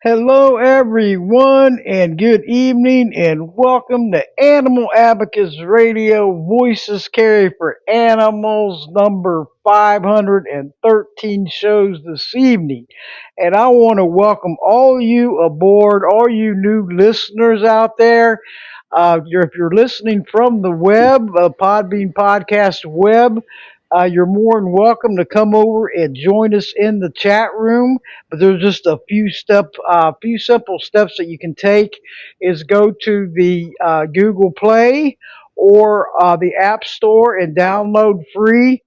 Hello, everyone, and good evening, and welcome to Animal Advocates Radio Voices Carry for Animals number 513 shows this evening. And I want to welcome all you aboard, all you new listeners out there. If you're listening from the web, Podbean Podcast web, you're more than welcome to come over and join us in the chat room. But there's just few simple steps that you can take. Is go to the Google Play or the App Store and download free.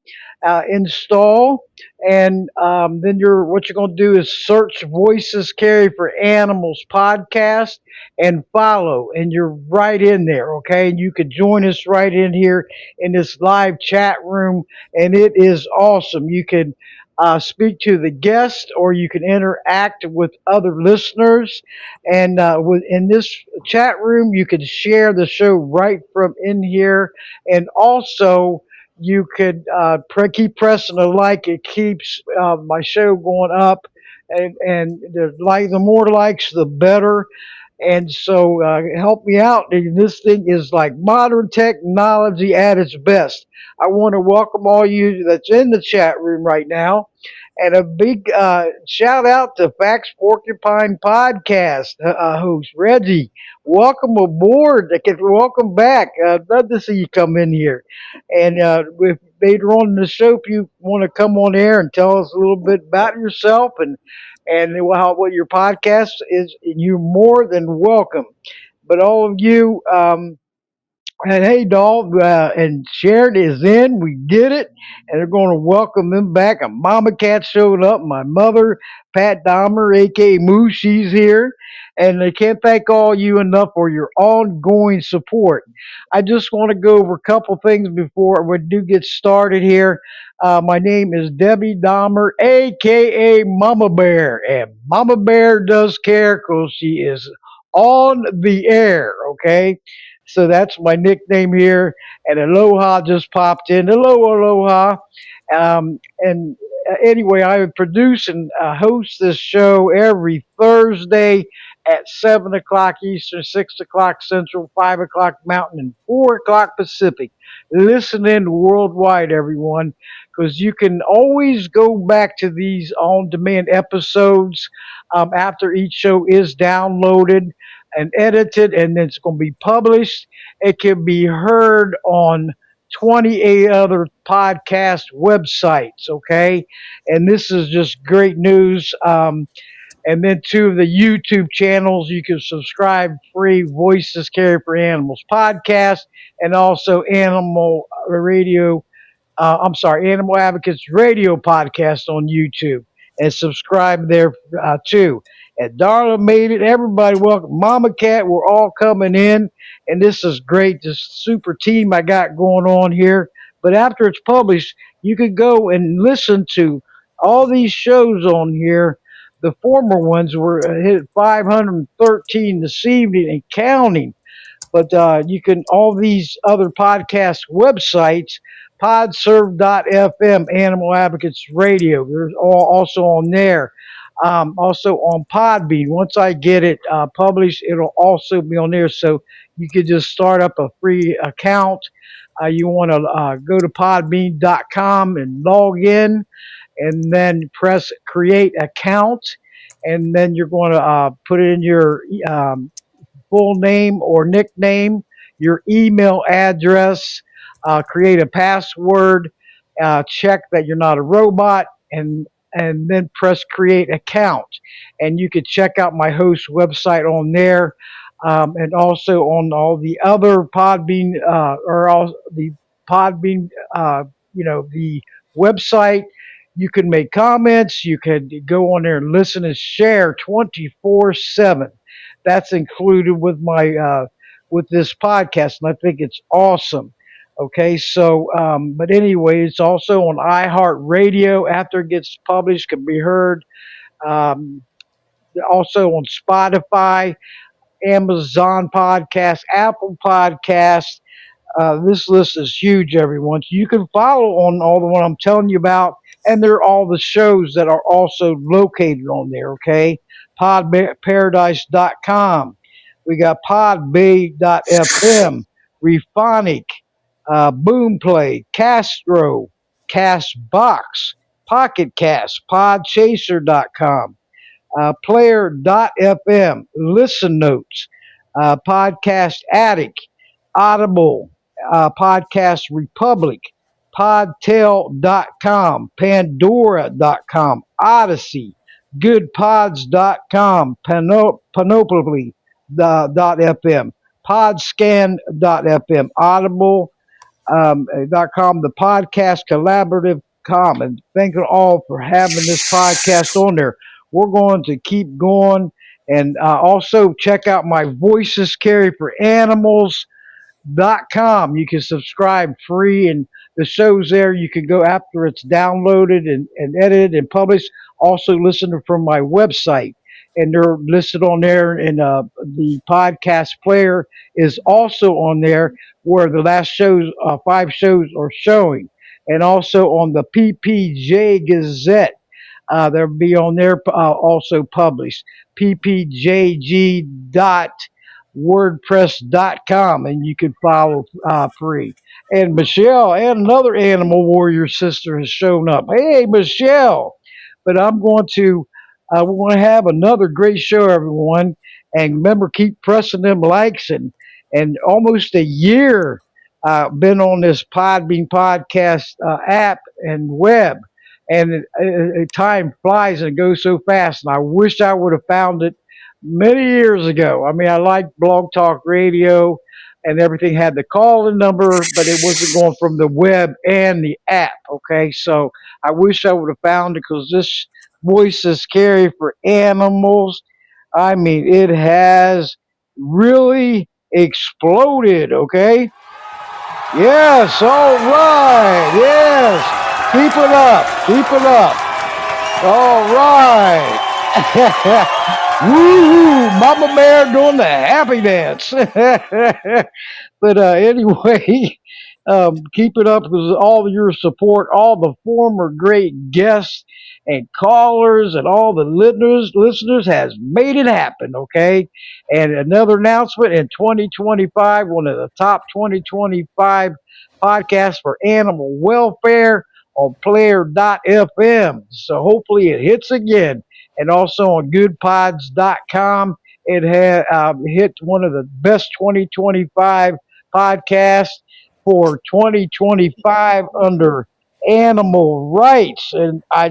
Install, and then what you're going to do is search Voices Carry for Animals podcast and follow, and you're right in there, okay? And you could join us right in here in this live chat room, and it is awesome. You can speak to the guest, or you can interact with other listeners. And in this chat room, you can share the show right from in here, and also you could keep pressing the like. It keeps my show going up, and the more likes, the better. And so help me out. This thing is like modern technology at its best. I want to welcome all you that's in the chat room right now. And a big shout out to Fax Porcupine Podcast host, Reggie. Welcome aboard. Welcome back. Love to see you come in here. And if later on in the show, if you want to come on air and tell us a little bit about yourself and what your podcast is, you're more than welcome. But all of you, and hey, dog, and Sharon is in. We did it, and they're going to welcome them back. A mama cat showed up. My mother, Pat Dahmer, aka Moo, she's here, and they can't thank all you enough for your ongoing support. I just want to go over a couple things before we do get started here. My name is Debbie Dahmer, aka Mama Bear, and Mama Bear does care because she is on the air. Okay. So that's my nickname here. And Aloha just popped in. Hello, Aloha. And anyway, I produce and host this show every Thursday at 7 o'clock Eastern, 6 o'clock Central, 5 o'clock Mountain, and 4 o'clock Pacific. Listen in worldwide, everyone, because you can always go back to these on demand episodes after each show is downloaded and edited, and then it's going to be published. It can be heard on 28 other podcast websites, okay? And this is just great news. And then to the YouTube channels, you can subscribe free Voices Carry for Animals podcast, and also Animal Advocates Radio podcast on YouTube, and subscribe there too. And Darla made it. Everybody welcome. Mama Cat, we're all coming in, and this is great. This super team I got going on here. But after it's published, you can go and listen to all these shows on here. The former ones were hit 513 this evening and counting. But you can, all these other podcast websites, podserve.fm, Animal Advocates Radio, there's also on there. Also on Podbean. Once I get it published, it'll also be on there. So you could just start up a free account. You want to go to podbean.com and log in, and then press create account. And then you're going to put in your full name or nickname, your email address, create a password, check that you're not a robot, and then press create account. And you could check out my host website on there, and also on all the other Podbean or all the Podbean, the website. You can make comments. You can go on there and listen and share 24/7. That's included with my with this podcast, and I think it's awesome. Okay, so but anyway, it's also on iHeartRadio after it gets published, can be heard. Um, Also on Spotify, Amazon Podcast, Apple Podcast. This list is huge, everyone. So you can follow on all the one I'm telling you about. and they're all the shows that are also located on there. Okay, podparadise.com. We got podbay.fm, Rephonic, Boomplay, Castro, Castbox, Pocket Cast, Podchaser.com, Player.fm, Listen Notes, Podcast Addict, Audible, Podcast Republic, Podtail.com, Pandora.com, Odyssey, GoodPods.com, Panoply.fm, Podscan.fm, Audible, .com, the podcast collaborative com, and thank you all for having this podcast on there. We're going to keep going, and also check out my Voices Carry for Animals .com. You can subscribe free, and the show's there. You can go after it's downloaded and edited and published. Also listen from my website, and they're listed on there. And the podcast player is also on there, where the last shows, 5 shows, are showing, and also on the PPJ Gazette. They'll be on there, also published. ppjg dot wordpress.com, and you can follow free. And Michelle and another animal warrior sister has shown up. Hey, Michelle. But we're going to have another great show, everyone. And remember, keep pressing them likes, and almost a year been on this Podbean podcast app and web. And time flies and goes so fast. And I wish I would have found it many years ago. I mean, I liked Blog Talk Radio, and everything had the call in number, but it wasn't going from the web and the app. Okay, so I wish I would have found it, because this Voices Carry for Animals, I mean, it has really exploded. Okay, yes, all right, yes, keep it up, keep it up. All right. Woo! Mama Bear doing the happy dance. But anyway, keep it up, with all of your support, all the former great guests and callers, and all the listeners has made it happen. Okay, and another announcement: in 2025, one of the top 2025 podcasts for animal welfare on player.fm. So hopefully it hits again. And also on goodpods.com, it had hit one of the best 2025 podcasts for 2025 under animal rights. And I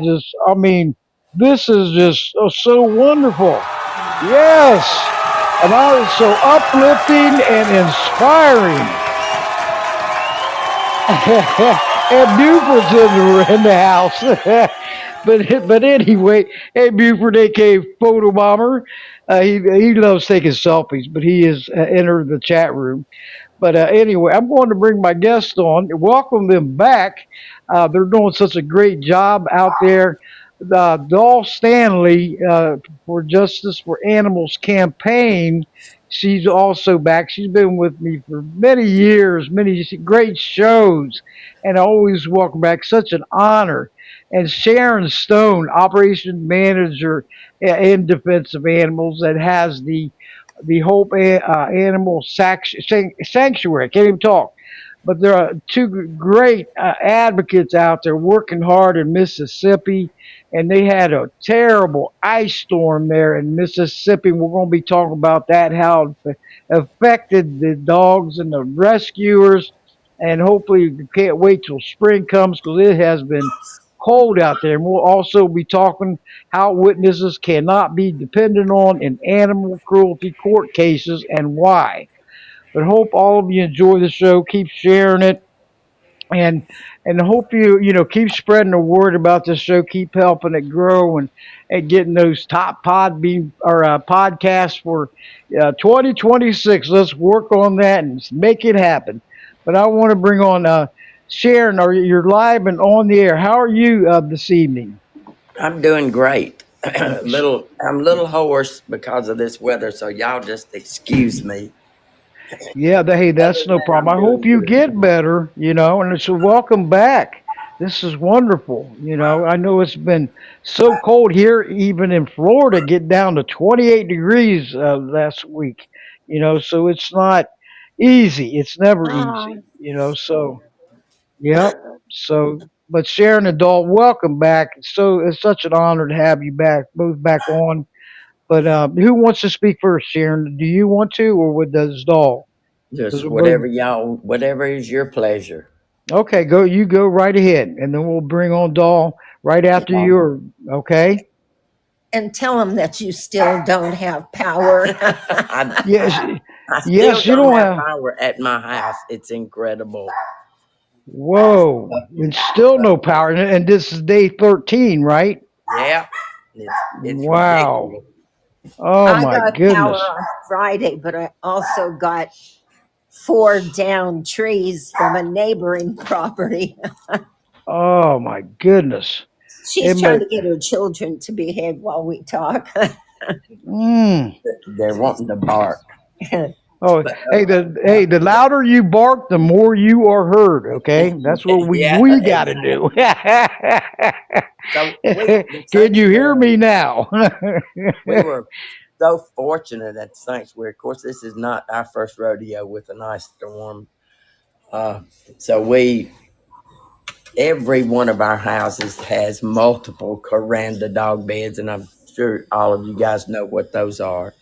mean, this is just so wonderful. Yes. And I was so uplifting and inspiring. And Buford's in the house. But anyway, hey Buford, aka Photo Bomber, he loves taking selfies, but he has entered the chat room. But anyway, I'm going to bring my guest on, welcome them back. They're doing such a great job out there. Doll Stanley, for Justice for Animals campaign, she's also back. She's been with me for many years, many great shows, and I always welcome back. Such an honor. And Sharon Stone, operation manager in Defense of Animals, that has the Hope Animal Sanctuary. I can't even talk. But there are two great advocates out there working hard in Mississippi, and they had a terrible ice storm there in Mississippi. We're going to be talking about that, how it affected the dogs and the rescuers, and hopefully we can't wait till spring comes, because it has been cold out there. And we'll also be talking how witnesses cannot be depended on in animal cruelty court cases and why. But hope all of you enjoy the show. Keep sharing it, and hope you keep spreading the word about this show. Keep helping it grow, and getting those top podcasts for 2026. Let's work on that and make it happen. But I want to bring on Sharon. You're live and on the air. How are you this evening? I'm doing great. I'm a little hoarse because of this weather, so y'all just excuse me. Yeah, hey, Other that's than no that, problem. I'm I hope doing you good. get better, and so welcome back. This is wonderful. Wow. I know it's been so cold here, even in Florida, get down to 28 degrees last week. So it's not easy. It's never easy. Oh, So yep. So, but Sharon and Dalton, welcome back. It's such an honor to have you back, both back on. But who wants to speak first, Sharon? Do you want to, or does Dahl? Because Just we're whatever y'all, whatever is your pleasure. okay. Go, you go right ahead, and then we'll bring on Dahl right after Yeah. you. Or okay? and tell them that you still don't have power. I, Yes, I still yes. You don't don't have have. power at my house. It's incredible. Whoa, and still no power, and this is day 13, right? Yeah, it's Wow. ridiculous. Oh I my got power goodness. on Friday, but I also got four down trees from a neighboring property. Oh my goodness. She's It trying may, to get her children to behave while we talk. mm. They're wanting to bark, Oh, but the louder you bark, the more you are heard. Okay, that's what we yeah, we got to exactly. do. So the Can you hear sanctuary, me now? we were so fortunate at the sanctuary. Of course, this is not our first rodeo with an ice storm. Uh, so every one of our houses has multiple Coranda dog beds, and I'm sure all of you guys know what those are.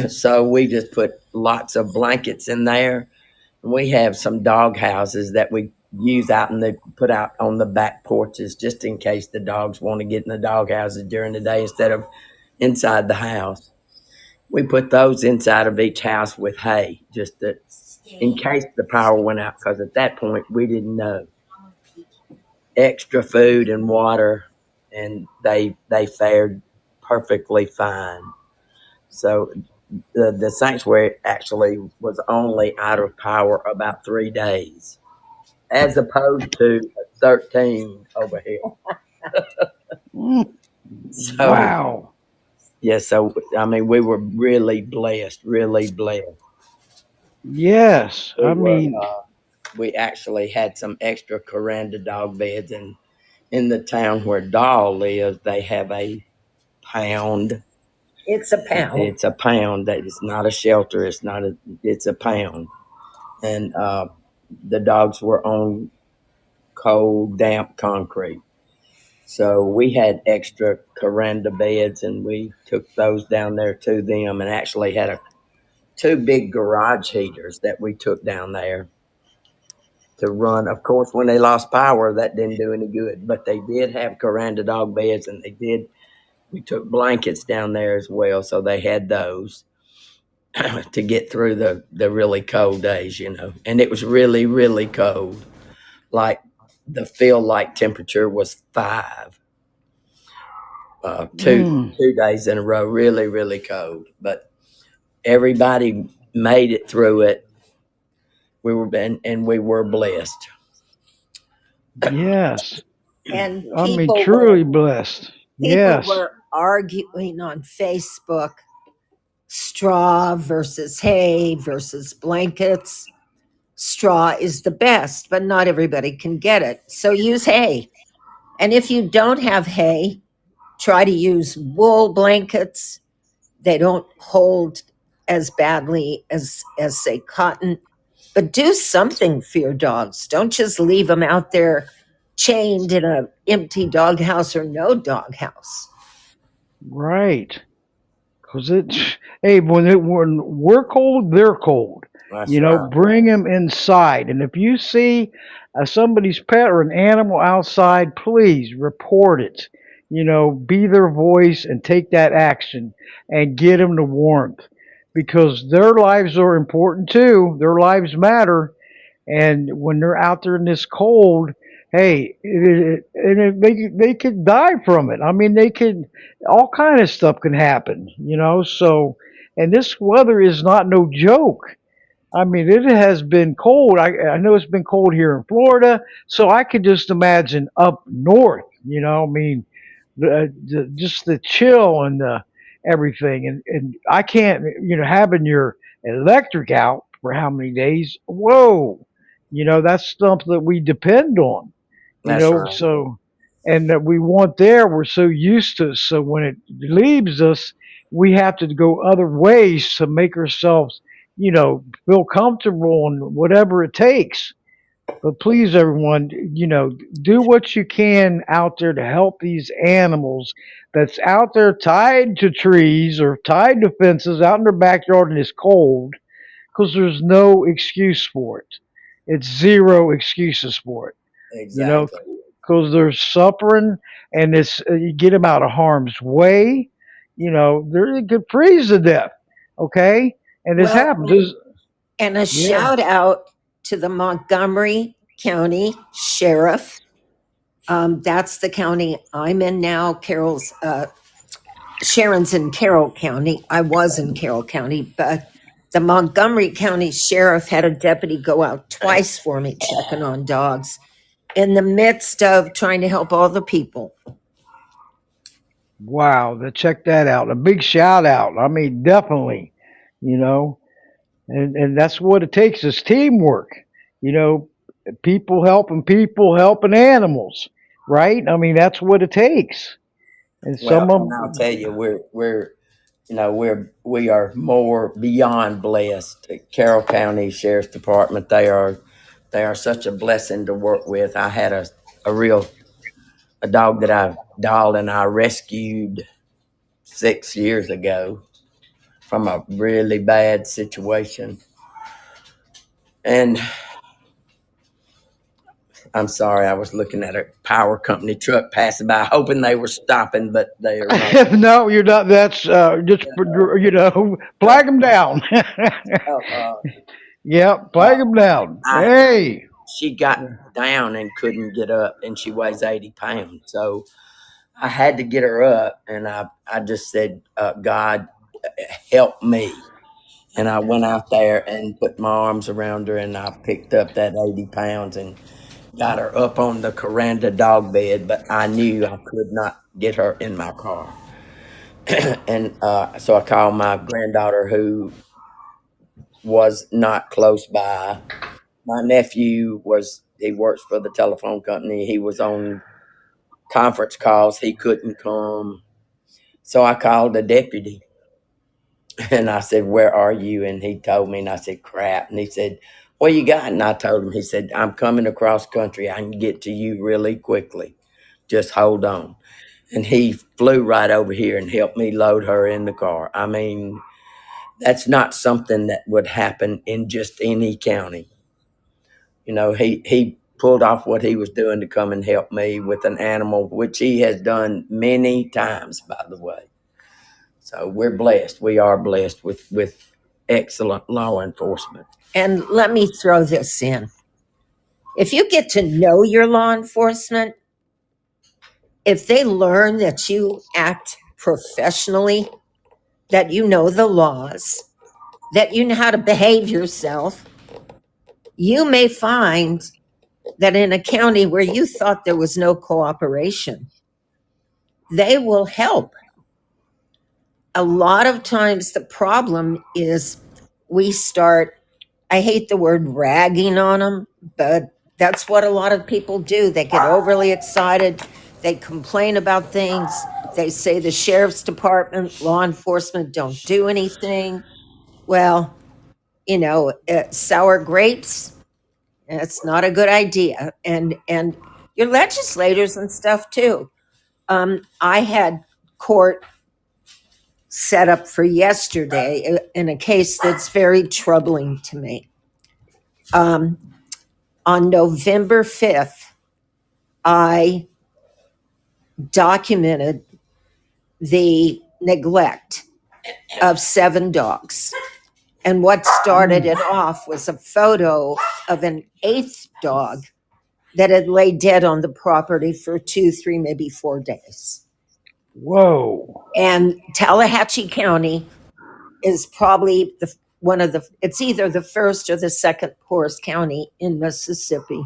So we just put lots of blankets in there. We have some dog houses that we use out and they put out on the back porches just in case the dogs want to get in the dog houses during the day instead of inside the house. We put those inside of each house with hay, just that in case the power went out, because at that point we didn't know. Extra food and water, and they fared perfectly fine. So the sanctuary actually was only out of power about 3 days, as opposed to 13 over here. Mm, So wow. yeah, so I mean, we were really blessed, really blessed. Yes. We I were. mean, We actually had some extra Coranda dog beds, and in the town where Doll lives, they have a pound. It's a pound. It's a pound. That it's not a shelter. It's not a. It's a pound, and the dogs were on cold, damp concrete. So we had extra Coranda beds, and we took those down there to them, and actually had two big garage heaters that we took down there to run. Of course, when they lost power, that didn't do any good. But they did have Coranda dog beds, and they did. We took blankets down there as well, so they had those to get through the really cold days, And it was really really cold. Like the feel like temperature was 5. Two mm, 2 days in a row, really really cold. But everybody made it through it. We were blessed. yes. And I mean, truly blessed. people Yes. were arguing on Facebook, straw versus hay versus blankets. Straw is the best, but not everybody can get it. So use hay. And if you don't have hay, try to use wool blankets. They don't hold as badly as say cotton. But do something for your dogs. Don't just leave them out there chained in a empty doghouse or no doghouse. Right. Cause it's hey, when we're cold, they're cold. That's right. Bring them inside. And if you see somebody's pet or an animal outside, please report it. Be their voice and take that action and get them the warmth because their lives are important too. Their lives matter, and when they're out there in this cold, hey, they could die from it. I mean, they could all kind of stuff can happen. So, and this weather is not no joke. I mean, it has been cold. I know it's been cold here in Florida, so I could just imagine up north. I mean, just the chill and everything, and I can't, having your electric out for how many days? Whoa, that's something that we depend on. That's right. So, and that we want there, we're so used to. So when it leaves us, we have to go other ways to make ourselves, feel comfortable and whatever it takes. But please, everyone, do what you can out there to help these animals that's out there tied to trees or tied to fences out in their backyard and it's cold because there's no excuse for it. It's zero excuses for it, you know, Exactly. because they're suffering and it's you get them out of harm's way. They could freeze to death. Okay, and this Well, happens. and a Yeah. shout out to the Montgomery County Sheriff. That's the county I'm in now. Sharon's in Carroll County. I was in Carroll County, but the Montgomery County Sheriff had a deputy go out twice for me checking on dogs in the midst of trying to help all the people. Wow, check that out. A big shout out. I mean, definitely, you know, and that's what it takes is teamwork. You know, people helping animals, right? I mean, that's what it takes. And Well, some of and I'll tell you, we are more beyond blessed. The Carroll County Sheriff's Department, they are such a blessing to work with. I had a real a dog that I doll and I rescued 6 years ago from a really bad situation. And I'm sorry, I was looking at a power company truck passing by, hoping they were stopping, but they are not. no, you're not. That's just Uh, flag them down. uh, uh, Yep, uh, flag them down. I Hey. she got down and couldn't get up, and she weighs 80 pounds. So I had to get her up, and I just said, God, help me. And I went out there and put my arms around her, and I picked up that 80 pounds and got her up on the Coranda dog bed. But I knew I could not get her in my car. And so I called my granddaughter, who was not close by. My nephew he works for the telephone company. He was on conference calls. He couldn't come. So I called the deputy and I said, "Where are you?" And he told me, and I said, "Crap." And he said, "What you got?" And I told him, he said, "I'm coming across country. I can get to you really quickly. Just hold on." And he flew right over here and helped me load her in the car. I mean, that's not something that would happen in just any county. He pulled off what he was doing to come and help me with an animal, which he has done many times, by the way. So we're blessed. We are blessed with excellent law enforcement. And let me throw this in. If you get to know your law enforcement, if they learn that you act professionally, that you know the laws, that you know how to behave yourself, you may find that in a county where you thought there was no cooperation, they will help. A lot of times the problem is we start, I hate the word ragging on them, but that's what a lot of people do. They get overly excited, they complain about things, they say the sheriff's department, law enforcement don't do anything. Well, sour grapes, it's not a good idea. And your legislators and stuff too. I had court set up for yesterday in a case that's very troubling to me. Um, on November 5th, I documented the neglect of 7 dogs. And what started it off was a photo of an 8th dog that had laid dead on the property for 2, 3, maybe 4 days. Whoa. And Tallahatchie County is probably it's either the first or the second poorest county in Mississippi.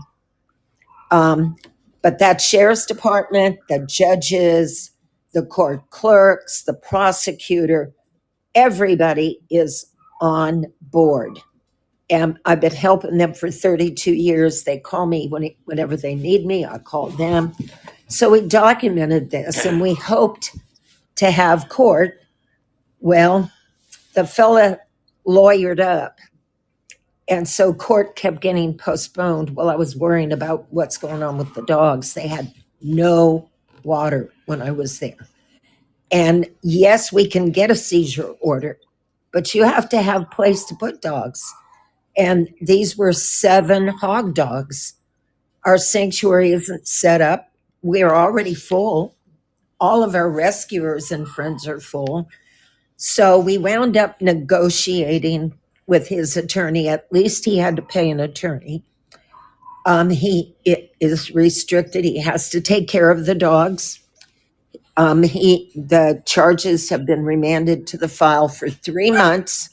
But that sheriff's department, the judges, the court clerks, the prosecutor, everybody is on board. And I've been helping them for 32 years. They call me whenever they need me. I call them. So we documented this and we hoped to have court. Well, the fella lawyered up. And so court kept getting postponed while I was worrying about what's going on with the dogs. They had no water when I was there. And yes, we can get a seizure order, but you have to have place to put dogs. And these were 7 hog dogs. Our sanctuary isn't set up. We're already full. All of our rescuers and friends are full. So we wound up negotiating with his attorney. At least he had to pay an attorney. It is restricted. He has to take care of the dogs. The charges have been remanded to the file for 3 months.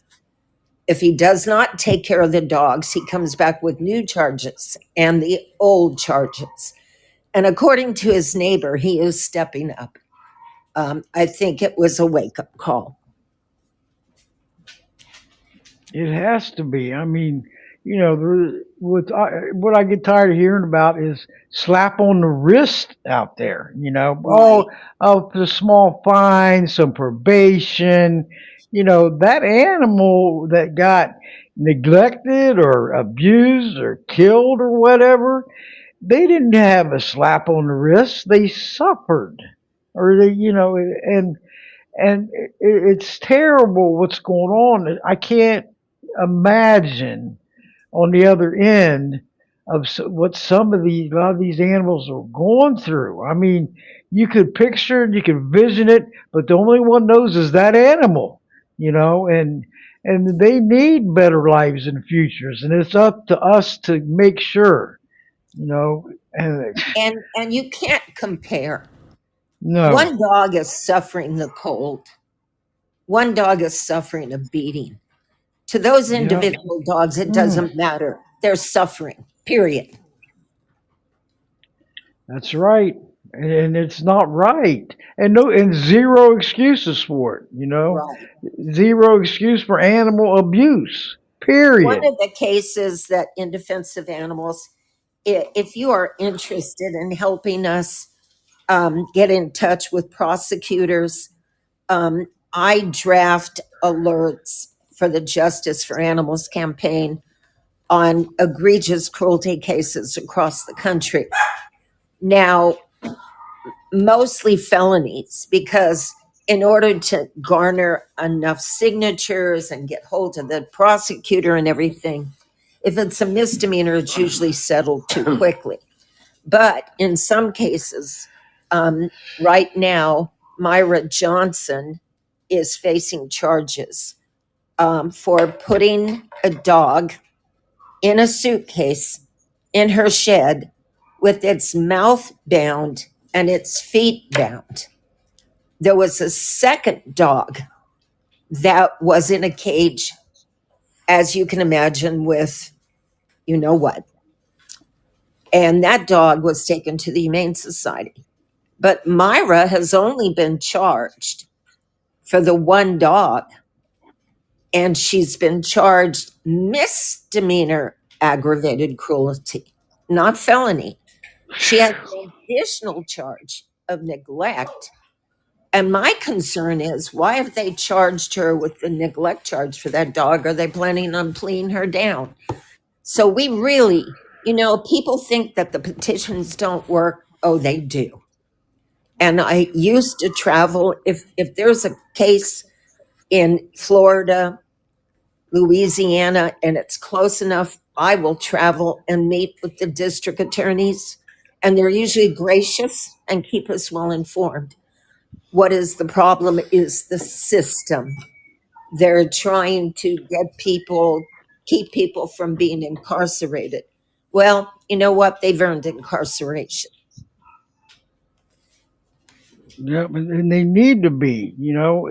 If he does not take care of the dogs, he comes back with new charges and the old charges. And according to his neighbor, he is stepping up. I think it was a wake-up call. It has to be. I mean, what I get tired of hearing about is slap on the wrist out there. Right. The small fine, some probation. That animal that got neglected or abused or killed or whatever, they didn't have a slap on the wrist. They suffered, or and it's terrible what's going on. I can't imagine on the other end of what a lot of these animals are going through. I mean, you could picture it, you could vision it, but the only one knows is that animal, and they need better lives and futures, and it's up to us to make sure, and And you can't compare. no, One dog is suffering the cold. One dog is suffering a beating. To those yeah. individual dogs, it Mm. doesn't matter. They're suffering, period. That's right. And it's not right. And no, and zero excuses for it, Right. Zero excuse for animal abuse. One Period. of the cases that in defense of animals, if you are interested in helping us get in touch with prosecutors, I draft alerts for the Justice for Animals campaign on egregious cruelty cases across the country. Now, mostly felonies, because in order to garner enough signatures and get hold of the prosecutor and everything, if it's a misdemeanor, it's usually settled too quickly. But in some cases, right now, Myra Johnson is facing charges for putting a dog in a suitcase in her shed with its mouth bound and its feet bound. There was a second dog that was in a cage, as you can imagine, with you know what. And that dog was taken to the Humane Society. But Myra has only been charged for the one dog, and she's been charged misdemeanor aggravated cruelty, not felony. She has an additional charge of neglect. And my concern is, why have they charged her with the neglect charge for that dog? Are they planning on pleading her down? So we really, people think that the petitions don't work. Oh, they do. And I used to travel. If there's a case in Florida, Louisiana, and it's close enough, I will travel and meet with the district attorneys. And they're usually gracious and keep us well informed. What is the problem is the system. They're trying to keep people from being incarcerated. Well, you know what? They've earned incarceration. Yeah, and they need to be,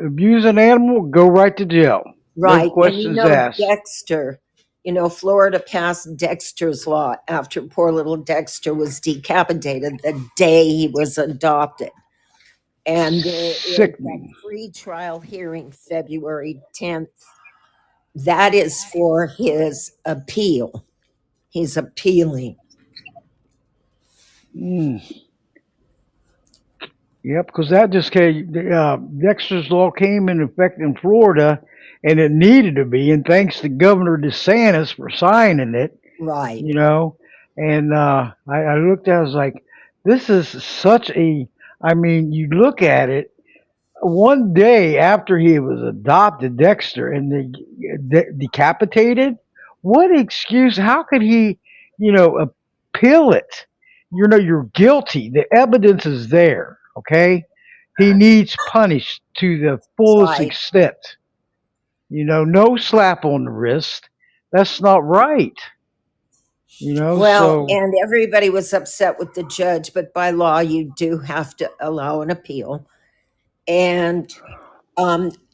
abuse an animal, go right to jail. No Right. And questions asked. Dexter, Florida passed Dexter's law after poor little Dexter was decapitated the day he was adopted. And there is a Sickening. pre-trial hearing February 10th. That is for his appeal. He's appealing. Mm. Yep, because that just came. Dexter's law came in effect in Florida, and it needed to be. And thanks to Governor DeSantis for signing it, Right. you know. And I looked at, it, I was like, this is such a. I mean, you look at it. One day after he was adopted, Dexter, and they decapitated. What excuse? How could he, appeal it? You're guilty. The evidence is there. Okay, he needs punished to the fullest Right. extent. No slap on the wrist. That's not right. Well, So and everybody was upset with the judge, but by law, you do have to allow an appeal. And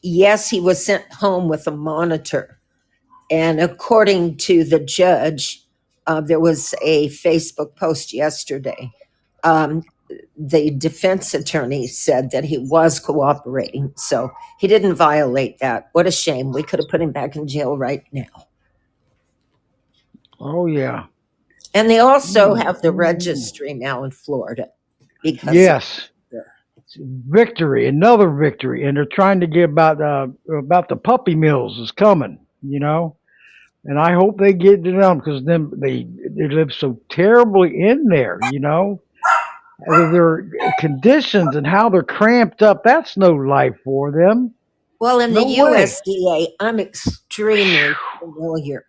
yes, he was sent home with a monitor. And according to the judge, there was a Facebook post yesterday. Um, the defense attorney said that he was cooperating, so he didn't violate that. What a shame. We could have put him back in jail right now. oh yeah. And they also Mm, have the mm. registry now in Florida because of Yes. Victory, another victory, and they're trying to get about the puppy mills is coming, and I hope they get to them because them they live so terribly in there, their conditions and how they're cramped up. That's no life for them. well, in the No way. USDA, I'm extremely familiar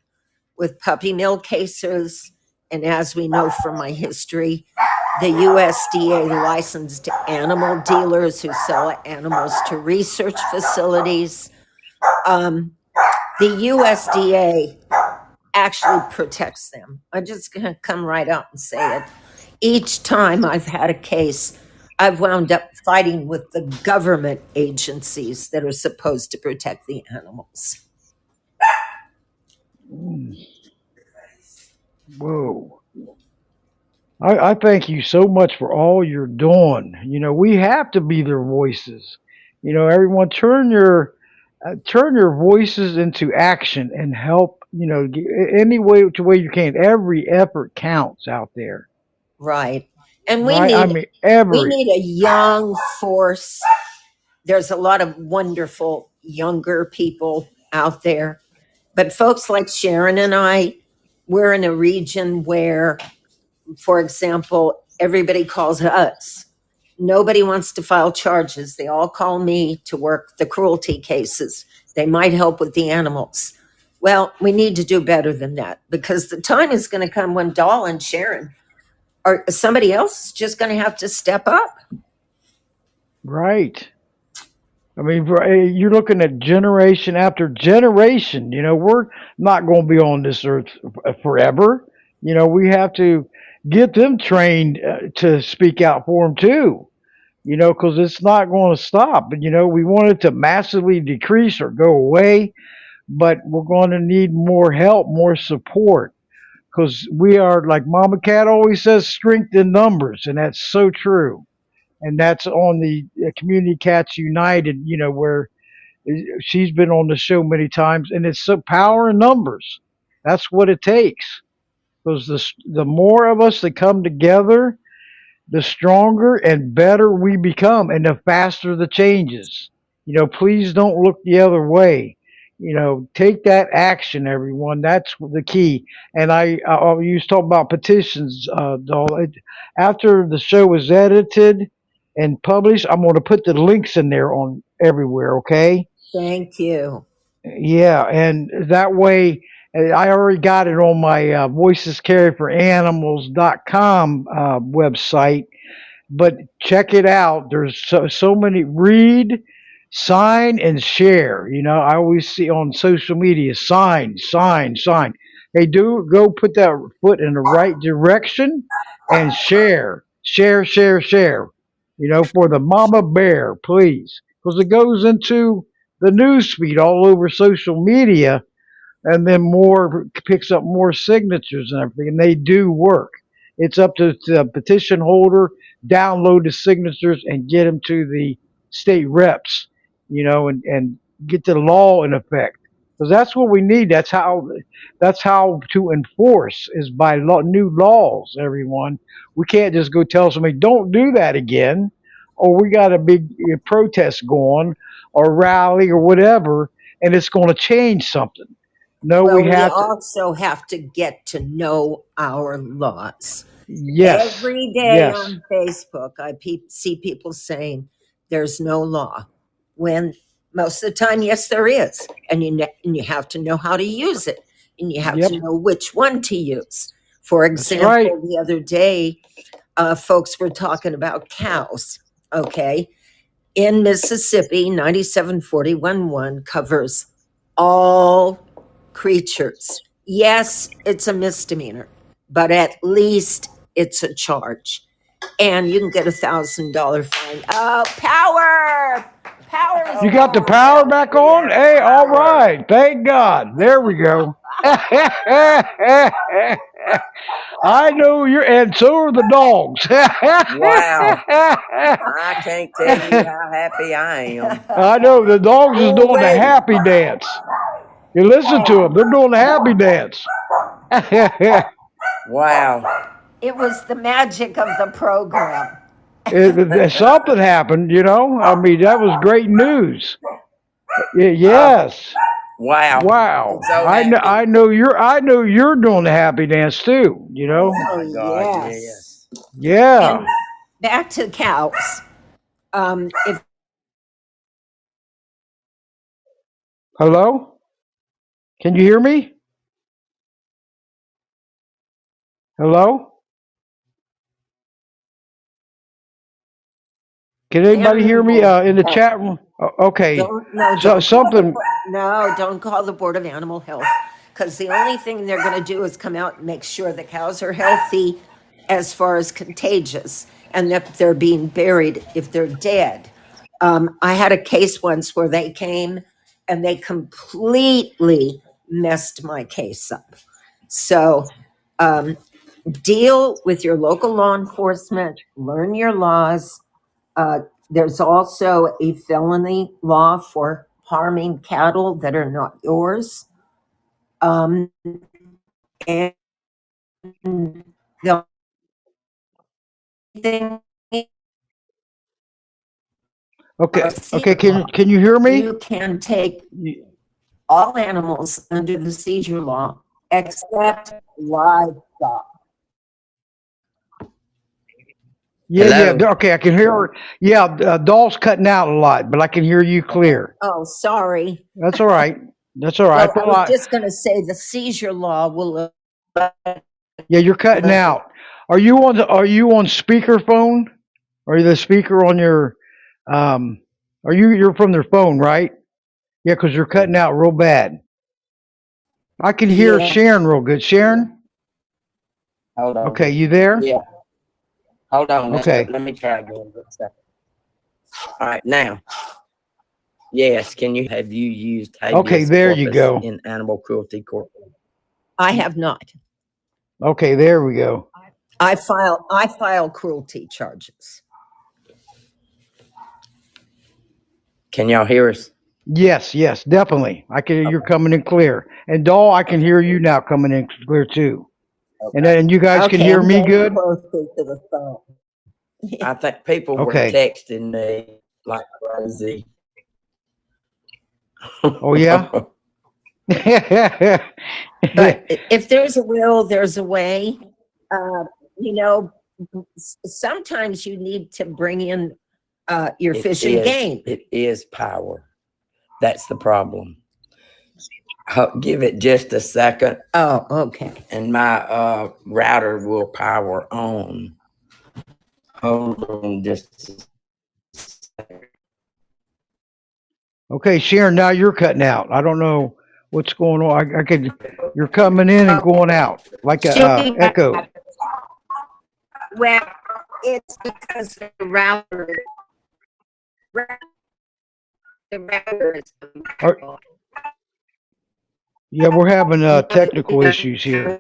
with puppy mill cases. And as we know from my history, the USDA licensed animal dealers who sell animals to research facilities. Um, the USDA actually protects them. I'm just going to come right out and say it. Each time I've had a case, I've wound up fighting with the government agencies that are supposed to protect the animals. Mm, whoa. I thank you so much for all you're doing. We have to be their voices. Everyone turn your voices into action and help. Any way you can. Every effort counts out there, Right. And we right? I need mean, we every need a young force. There's a lot of wonderful younger people out there. But folks like Sharon and I, we're in a region where, for example, everybody calls us. Nobody wants to file charges. They all call me to work the cruelty cases. They might help with the animals. Well, we need to do better than that because the time is going to come when Doll and Sharon or somebody else is just going to have to step up. right. I mean, you're looking at generation after generation. We're not going to be on this earth forever. We have to get them trained to speak out for them too. Because it's not going to stop. But we want it to massively decrease or go away, but we're going to need more help, more support. Because we are, like Mama Cat always says, strength in numbers, and that's so true. And that's on the Community Cats United, where she's been on the show many times, and it's so power in numbers. That's what it takes. Because the more of us that come together, the stronger and better we become, and the faster the changes. Please don't look the other way. Take that action, everyone. That's the key. And I used to talk about petitions, Doll. After the show is edited and published, I'm going to put the links in there on everywhere. Okay. Thank you. Yeah, and that way, I already got it on my voicescarryforanimals.com website, but check it out. There's so many. Read, sign, and share. I always see on social media, sign, sign, sign. Hey, do go put that foot in the right direction and share, share, share, share. For the mama bear, please, because it goes into the news feed all over social media, and then more picks up more signatures and everything, and they do work. It's up to the petition holder, download the signatures and get them to the state reps, and get the law in effect. because that's what we need. That's how to enforce is by new laws. Everyone, we can't just go tell somebody don't do that again, or we got a big protest going or rally or whatever, and it's going to change something. No, we Well, we have to. also have to get to know our laws. Yes, Every day yes, on Facebook, see people saying there's no law, when most of the time, yes, there is, and and you have to know how to use it, and you have yep, to know which one to use. For that's right. example, the other day, folks were talking about cows. Okay, in Mississippi, 9741-1 covers all creatures. Yes, it's a misdemeanor, but at least it's a charge. And you can get $1,000 fine. Oh, power! Power is You got the back. power back on? Yeah, Hey, all power. right. Thank God. There we go. I know you're, and so are the dogs. Wow. I can't tell you how happy I am. I know the dogs is Oh, doing the wait. happy dance. You listen to them; they're doing the happy dance. Wow. It was the magic of the program. Something happened, I mean, that was great news. Oh, Yes. wow. I'm Wow. so I know. happy. I know you're doing the happy dance too. Oh, Oh, my God. yes. Yes. Yeah. And back to cows. If Hello. Can you hear me? Hello. Can anybody hear me animal in the health, chat room? Okay. don't no, So don't call the something. no, don't call the Board of Animal Health, because the only thing they're going to do is come out and make sure the cows are healthy as far as contagious, and that they're being buried if they're dead. I had a case once where they came and they completely messed my case up. So um, deal with your local law enforcement, learn your laws. Uh, there's also a felony law for harming cattle that are not yours. Um, and the only thing Okay. are Okay. seizure Can law. can you hear me? You can take Y- all animals under the seizure law except livestock. Yeah. Yeah. Hello. Okay. I can hear her. Yeah. Doll's cutting out a lot, but I can hear you clear. Oh, sorry. That's all right. That's all right. Well, I I thought was I. just going to say the seizure law will. Yeah. You're cutting out. Are you on speakerphone? Are you the speaker on your? Um. You're from their phone, right? Yeah, 'cause you're cutting out real bad. I can hear Yeah. Sharon real good. Sharon? Hold on. Okay, you there? Yeah. Hold on. Okay. Let me try again. All right. Now, yes. Have you used Okay, habeas there you corpus go. in animal cruelty court? I have not. Okay, there we go. I file cruelty charges. Can y'all hear us? Yes, yes, definitely. I can hear you're Okay. coming in clear. And Doll, I can Okay. hear you now coming in clear too. And Okay. then you guys can Okay, hear I'm me getting good? closer to the phone. I think people were Okay. texting me like crazy. Oh yeah? But if there's a will, there's a way. Uh, you know, sometimes you need to bring in your It fish and is. game. It is power. That's the problem. Give it just a second, Oh, okay. and my router will power on. Hold on, just Okay, Sharon, now you're cutting out. I don't know what's going on. I could you're coming in and going out like a She'll be echo. back. Well, it's because the router is. Or, yeah, we're having technical issues here.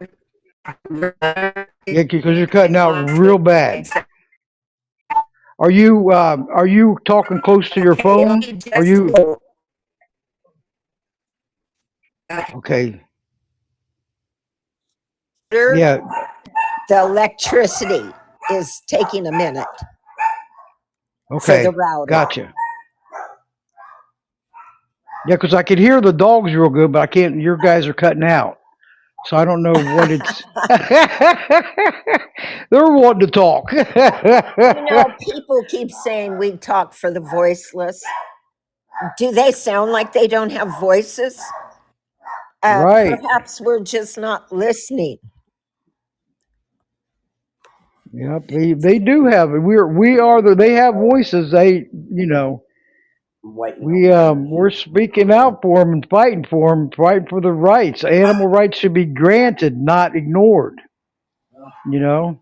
Yeah, because you're cutting out real bad. Are you talking close to your Okay, it'll phone? be Are just a you little. Okay. The Yeah. electricity is taking a minute for the Okay. router. Gotcha. Yeah, because I could hear the dogs real good, but I can't. Your guys are cutting out, so I don't know what it's. They're wanting to talk. People keep saying we talk for the voiceless. Do they sound like they don't have voices? Right. Perhaps we're just not listening. Yep. They do have it. We are the. They have voices. I'm waiting on We're speaking out for them and fighting for the rights. Animal rights should be granted, not ignored. You know,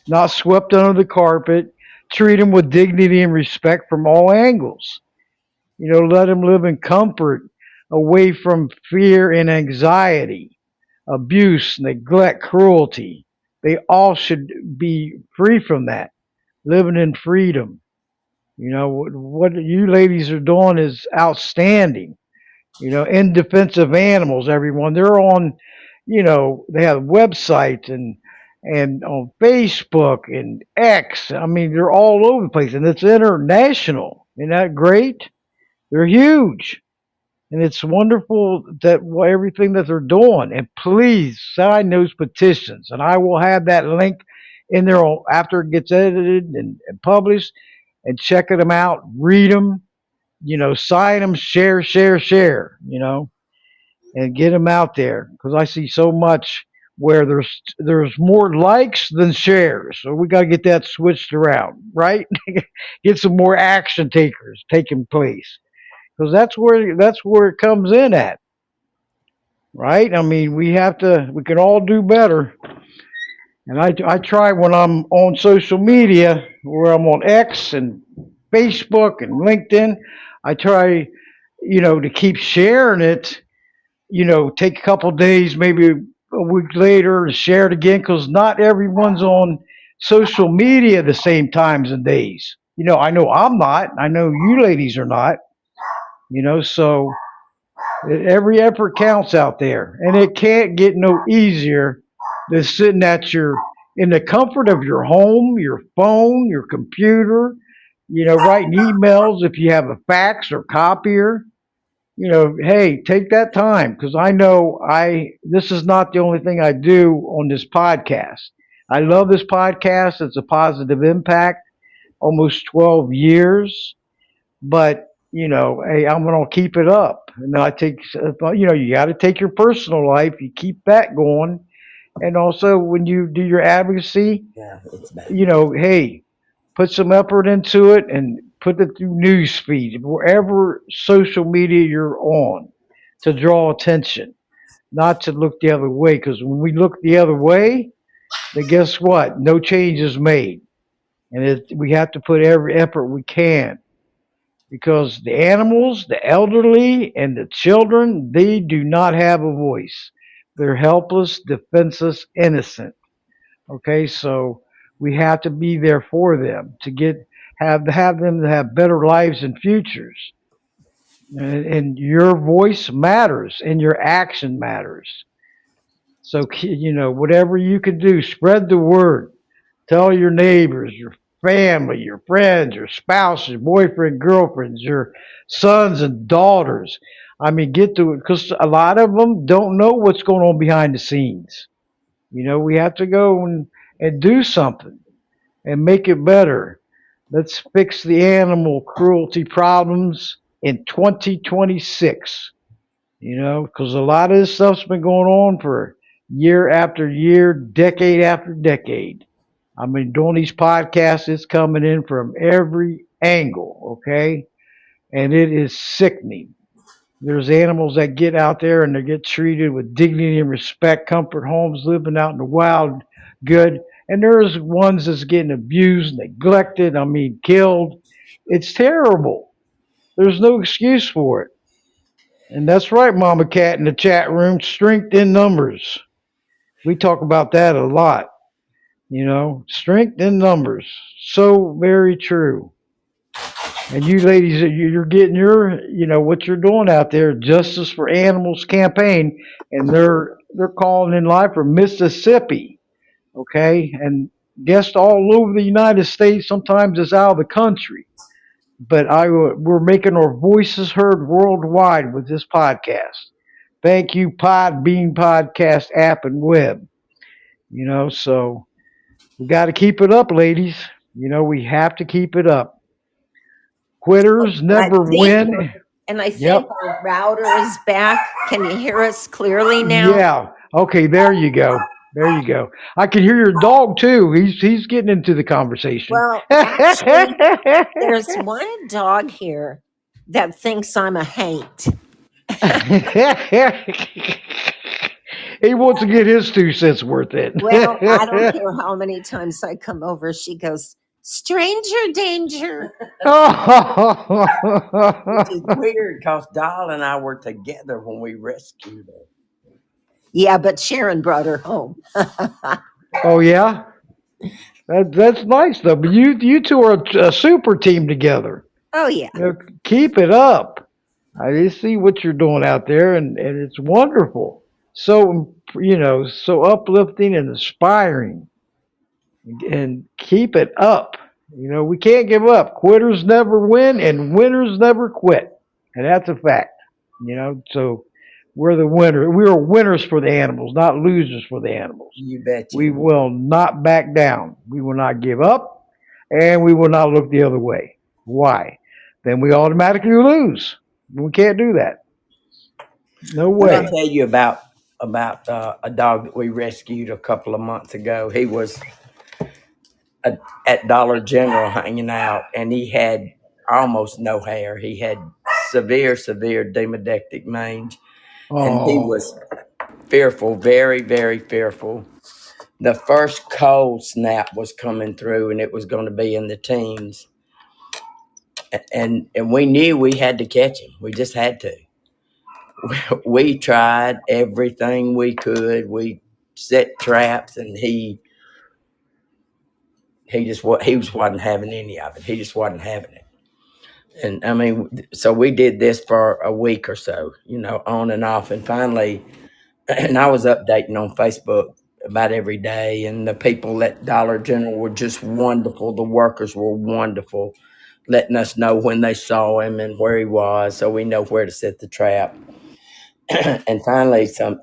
not swept under the carpet. Treat them with dignity and respect from all angles. Let them live in comfort, away from fear and anxiety, abuse, neglect, cruelty. They all should be free from that, living in freedom. What you ladies are doing is outstanding. In defense of animals, everyone. They're on, they have websites and on Facebook and X. I mean, they're all over the place, and it's international. Isn't that great? They're huge, and it's wonderful that everything that they're doing. And please sign those petitions, and I will have that link in there after it gets edited and published. And checking them out, read them, sign them, share, share, share. And get them out there because I see so much where there's more likes than shares. So we got to get that switched around, right? Get some more action takers taking place because that's where it comes in at, right? I mean, we can all do better. And I try when I'm on social media, where I'm on X and Facebook and LinkedIn, I try, to keep sharing it, take a couple days, maybe a week later, and share it again because not everyone's on social media the same times and days. I know I'm not. I know you ladies are not. So every effort counts out there, and it can't get no easier than sitting in the comfort of your home, your phone, your computer. Writing emails if you have a fax or copier. Hey, take that time because I know this is not the only thing I do on this podcast. I love this podcast. It's a positive impact, almost 12 years, but hey, I'm going to keep it up. And I take, you got to take your personal life, you keep that going. And also when you do your advocacy, Yeah, it's bad. Hey, put some effort into it and put it through news feed, wherever social media you're on, to draw attention, not to look the other way. Because when we look the other way, then guess what? No change is made, and we have to put every effort we can because the animals, the elderly, and the children, they do not have a voice. They're helpless, defenseless, innocent. Okay, so we have to be there for them to have them to have better lives and futures. And your voice matters, and your action matters. So whatever you can do, spread the word. Tell your neighbors, your family, your friends, your spouse, your boyfriend, girlfriends, your sons and daughters. I mean, get to it because a lot of them don't know what's going on behind the scenes. We have to go and do something and make it better. Let's fix the animal cruelty problems in 2026. Because a lot of this stuff's been going on for year after year, decade after decade. I mean, doing these podcasts, it's coming in from every angle, okay? And it is sickening. There's animals that get out there and they get treated with dignity and respect, comfort homes, living out in the wild, good. And there's ones that's getting abused, neglected, I mean, killed. It's terrible. There's no excuse for it. And that's right, Mama Cat in the chat room, strength in numbers. We talk about that a lot, strength in numbers. So very true. And you ladies, you're getting what you're doing out there, Justice for Animals campaign, and they're calling in live from Mississippi, okay, and guests all over the United States. Sometimes it's out of the country, but we're making our voices heard worldwide with this podcast. Thank you, Podbean podcast app and web. So we got to keep it up, ladies. We have to keep it up. Quitters I never think, win. and I Yep. think our router is back. Can you hear us clearly now? Yeah. Okay. There you go. There you go. I can hear your dog too. He's getting into the conversation. Well, actually, there's one dog here that thinks I'm a haint. He wants to get his 2 cents worth in. Well, I don't care how many times I come over, she goes, stranger danger. Which is weird because Doll and I were together when we rescued her. Yeah, but Sharon brought her home. Oh yeah, that's nice though. But you two are a super team together. Oh, yeah. Keep it up. I just see what you're doing out there, and it's wonderful. So so uplifting and inspiring, and keep it up. We can't give up. Quitters never win, and winners never quit, and that's a fact. So we're the winner. We are winners for the animals, not losers for the animals. You bet We you. will not back down. We will not give up, and we will not look the other way. Why? Then we automatically lose. We can't do that. No Let me way. tell you about a dog that we rescued a couple of months ago. He was at Dollar General hanging out, and he had almost no hair. He had severe demodectic mange, and he Oh, was fearful, very, very fearful. The first cold snap was coming through, and it was going to be in the teens. And we knew we had to catch him. We just had to. We tried everything we could. We set traps, and he just wasn't having any of it. He just wasn't having it. And I mean, so we did this for a week or so, on and off. And finally, and I was updating on Facebook about every day, and the people at Dollar General were just wonderful. The workers were wonderful, letting us know when they saw him and where he was, so we know where to set the trap. And finally, some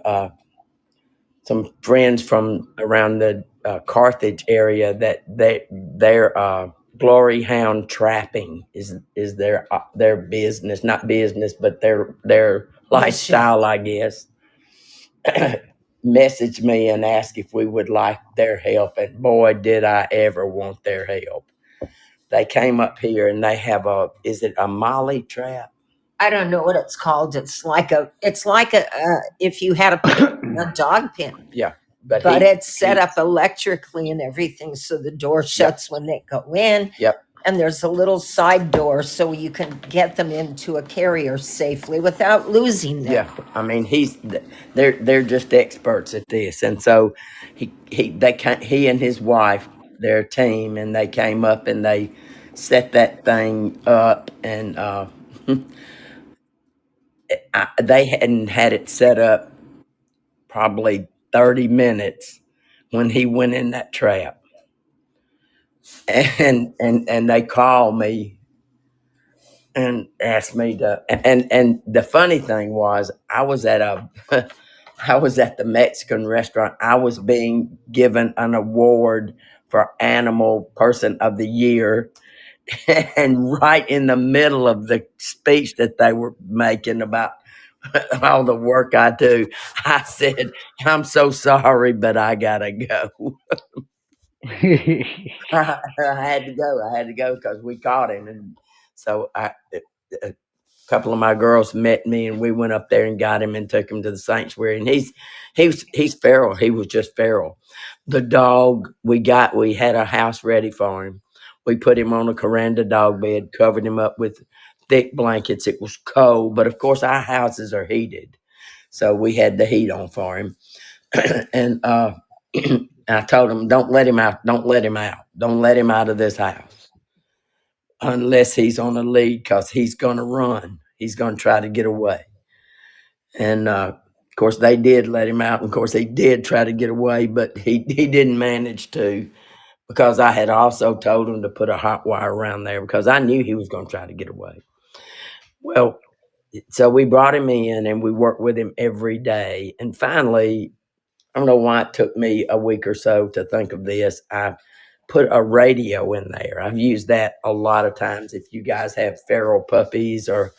friends from around the Carthage area that their glory hound trapping is their business, not business, but their lifestyle, I guess. Messaged me and asked if we would like their help, and boy, did I ever want their help. They came up here and they have is it a Molly trap? I don't know what it's called. It's like if you had a dog pen. Yeah, But it's set up electrically and everything, so the door shuts when they go in. Yep. And there's a little side door so you can get them into a carrier safely without losing them. Yeah, I mean they're just experts at this, and so he and his wife, their team, and they came up and they set that thing up, and they hadn't had it set up probably 30 minutes when he went in that trap, and they called me and asked me to, and the funny thing was I was at I was at the Mexican restaurant. I was being given an award for Animal Person of the Year. And right in the middle of the speech that they were making about all the work I do, I said, I'm so sorry, but I got to go. I had to go. I had to go because we caught him. And so a couple of my girls met me, and we went up there and got him and took him to the sanctuary. And he's feral. He was just feral. The dog we had a house ready for him. We put him on a Coranda dog bed, covered him up with thick blankets. It was cold, but of course our houses are heated, so we had the heat on for him. And I told him, don't let him out. Don't let him out. Don't let him out of this house. unless he's on a lead, because he's going to run. He's going to try to get away. And of course, they did let him out. And of course, he did try to get away, but he didn't manage to, because I had also told him to put a hot wire around there because I knew he was going to try to get away. Well, so we brought him in and we worked with him every day. And finally, I don't know why it took me a week or so to think of this. I put a radio in there. I've used that a lot of times. If you guys have feral puppies or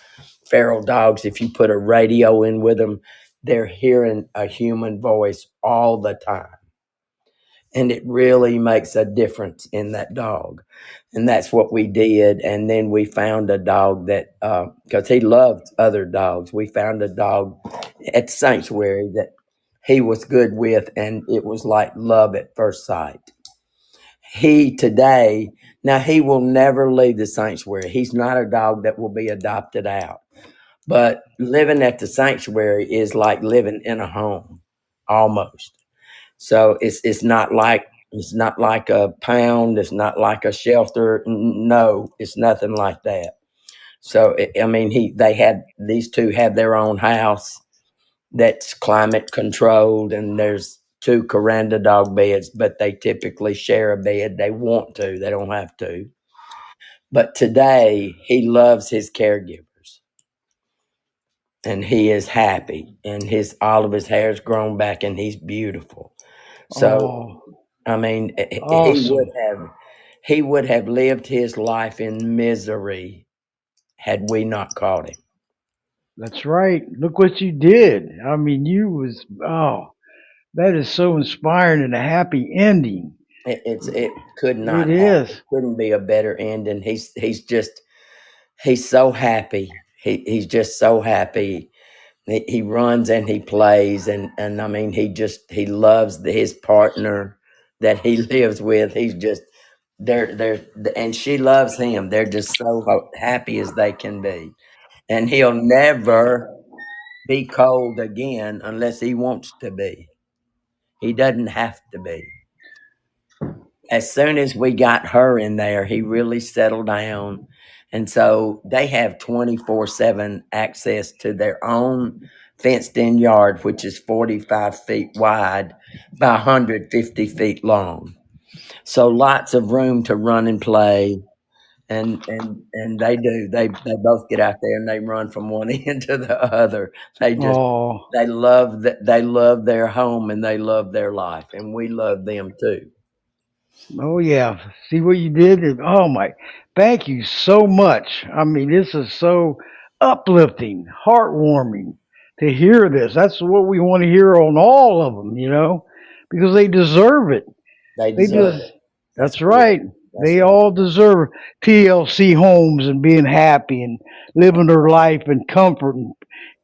feral dogs, if you put a radio in with them, they're hearing a human voice all the time. And it really makes a difference in that dog. And that's what we did. And then we found a dog that, because he loved other dogs, we found a dog at the sanctuary that he was good with, and it was like love at first sight. He today, now he will never leave the sanctuary. He's not a dog that will be adopted out. But living at the sanctuary is like living in a home, almost. So it's not like a pound. It's not like a shelter. No, it's nothing like that. So I mean, they had these two had their own house that's climate controlled, and there's two Coranda dog beds, but they typically share a bed. They want to. They don't have to. But today he loves his caregivers, and he is happy, and his all of his hair's grown back, and he's beautiful. So Oh, I mean, awesome. he would have lived his life in misery had we not caught him. That's right. Look what you did. I mean, that is so inspiring and a happy ending. It could It not happen. It is. couldn't be a better ending. He's so happy. He's just so happy. He runs and he plays, and I mean, he loves his partner that he lives with. He's just they're and she loves him. They're just so happy as they can be, and he'll never be cold again unless he wants to be. He doesn't have to be. As soon as we got her in there, he really settled down. And so they have 24/7 access to their own fenced in yard, which is 45 feet wide by 150 feet long. So lots of room to run and play. And they do. They both get out there and they run from one end to the other. They just Oh, they love their home and they love their life, and we love them too. oh yeah. See what you did? Oh my. Thank you so much. I mean, this is so uplifting, heartwarming to hear this. That's what we want to hear on all of them, because they deserve it. They They deserve just, it. That's that's good. right. That's They right. all deserve TLC homes and being happy and living their life in comfort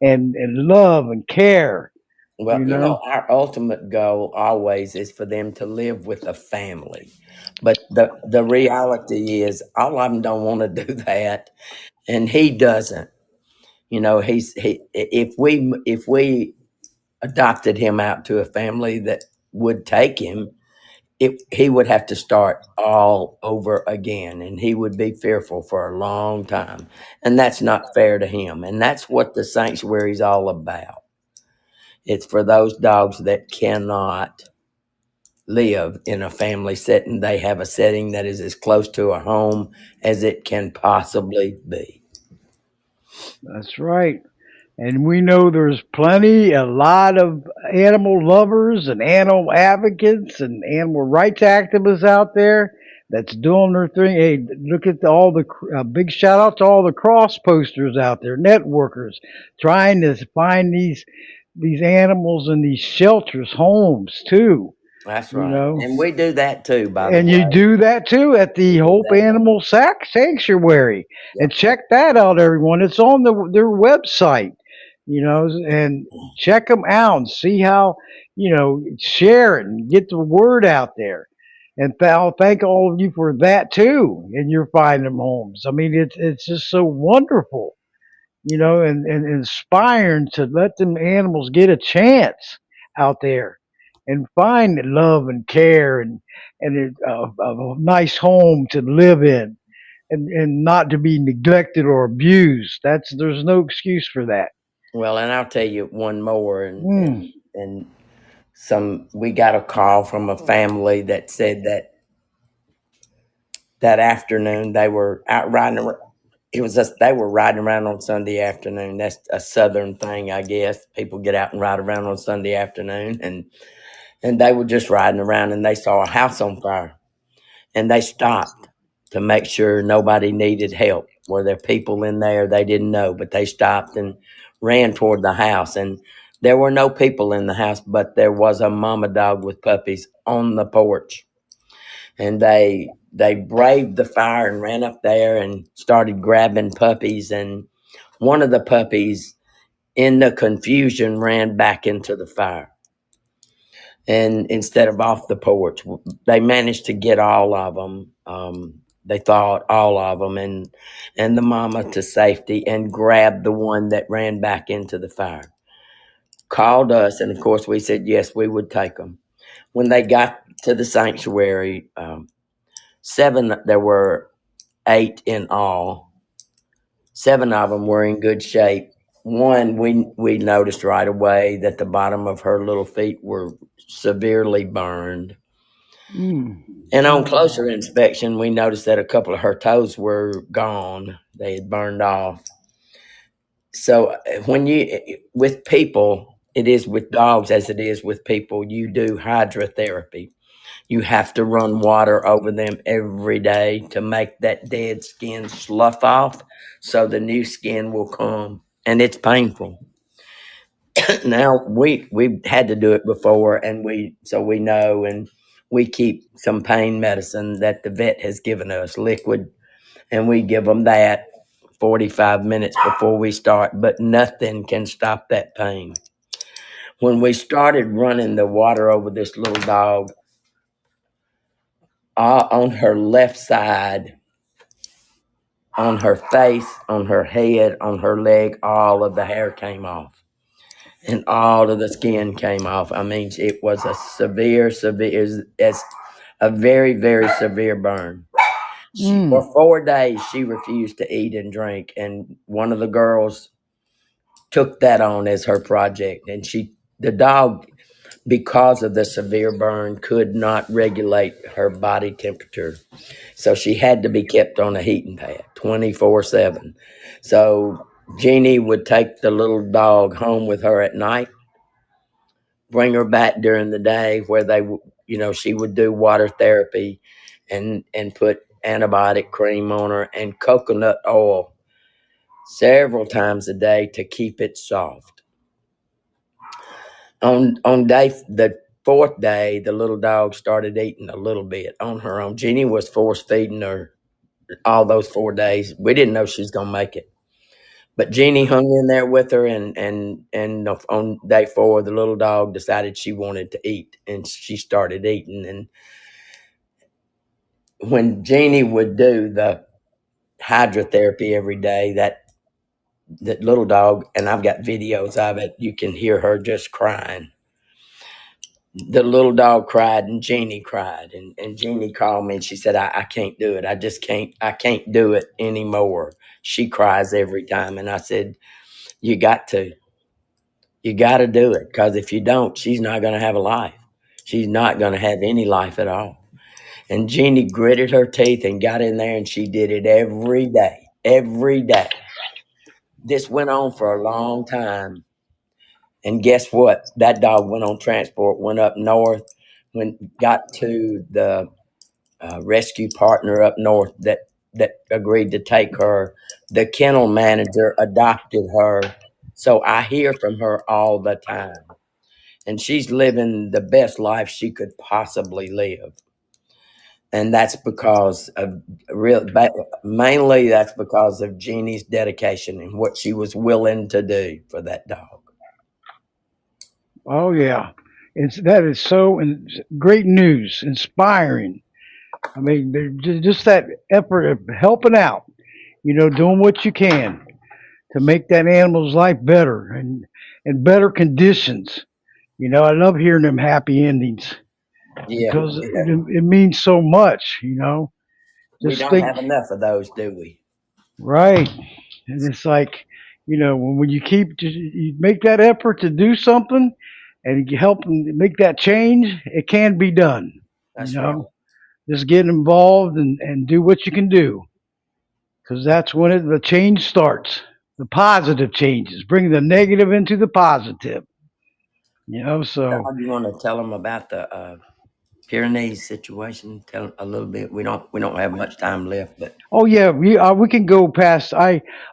and love and care, Well, you know? our ultimate goal always is for them to live with a family. But the reality is, all of them don't want to do that, and he doesn't. If we adopted him out to a family that would take him, he would have to start all over again, and he would be fearful for a long time, and that's not fair to him. And that's what the sanctuary is all about. It's for those dogs that cannot live in a family setting. They have a setting that is as close to a home as it can possibly be. That's right. And we know there's a lot of animal lovers and animal advocates and animal rights activists out there that's doing their thing. Hey, look at all the big shout out to all the cross posters out there, networkers, trying to find these animals in these shelters, homes too. That's You right. know, And we do that too, by the and you way. do that too at We the do Hope that. Animal Sanctuary. And Yep. check that out, everyone. It's on their website, and check them out and see how, share it and get the word out there. And I'll thank all of you for that too. And you're finding them homes. I mean, it's just so wonderful, and inspiring to let them animals get a chance out there and find love and care and a nice home to live in. and not to be neglected or abused. There's no excuse for that. Well, and I'll tell you one more, Mm, and some we got a call from a family that said that that afternoon they were out riding around. It was just they were riding around on Sunday afternoon. That's a southern thing, I guess. People get out and ride around on Sunday afternoon, and they were just riding around and they saw a house on fire, and they stopped to make sure nobody needed help. Were there people in there? They didn't know, but they stopped and ran toward the house, and there were no people in the house, but there was a mama dog with puppies on the porch, and they braved the fire and ran up there and started grabbing puppies, and one of the puppies in the confusion ran back into the fire, and instead of off the porch, they managed to get all of them. They thought all of them, and the mama to safety, and grabbed the one that ran back into the fire. Called us, and of course we said yes, we would take them. When they got to the sanctuary, seven, there were eight in all. Seven of them were in good shape. One, we noticed right away that the bottom of her little feet were severely burned. mm. And on Oh, closer inspection, we noticed that a couple of her toes were gone. They had burned off. So when with people, it is with dogs as it is with people, you do hydrotherapy. You have to run water over them every day to make that dead skin slough off so the new skin will come. And it's painful. Now we've had to do it before, and we know, and we keep some pain medicine that the vet has given us, liquid, and we give them that 45 minutes before we start, but nothing can stop that pain. When we started running the water over this little dog, on her left side, on her face, on her head, on her leg, all of the hair came off and all of the skin came off. I mean, it was a severe, it's a very, very severe burn. For mm. 4 days, she refused to eat and drink, and one of the girls took that on as her project. And the dog, because of the severe burn, could not regulate her body temperature. So she had to be kept on a heating pad 24/7. So Jeannie would take the little dog home with her at night, bring her back during the day where she would do water therapy and put antibiotic cream on her and coconut oil several times a day to keep it soft. On the fourth day, the little dog started eating a little bit on her own. Jeannie was force feeding her all those 4 days. We didn't know she was gonna make it, but Jeannie hung in there with her, and on day four, the little dog decided she wanted to eat, and she started eating. And when Jeannie would do the hydrotherapy every day, that little dog, and I've got videos of it, you can hear her just crying. The little dog cried and Jeannie cried, and Jeannie called me and she said, I can't do it. I can't do it anymore. She cries every time. And I said, you got to. You got to do it, because if you don't, she's not going to have a life. She's not going to have any life at all. And Jeannie gritted her teeth and got in there, and she did it every day. Every day. This went on for a long time. And guess what? That dog went on transport, went up north, got to the rescue partner up north that agreed to take her. The kennel manager adopted her. So I hear from her all the time. And she's living the best life she could possibly live. And that's because of mainly that's because of Jeannie's dedication and what she was willing to do for that dog. Oh yeah, that is so great news, inspiring. I mean, just that effort of helping out, doing what you can to make that animal's life better and better conditions. I love hearing them happy endings Yeah, because it means so much. We Just don't think, have enough of those, do we? right. And it's like, when you you make that effort to do something and you help them make that change, it can be done. You That's right. know, just get involved and do what you can do because that's when the change starts. The positive changes, bring the negative into the positive. So, You want to tell them about the Pyrenees situation? Tell 'em a little bit. We don't have much time left, but oh yeah, we can go past.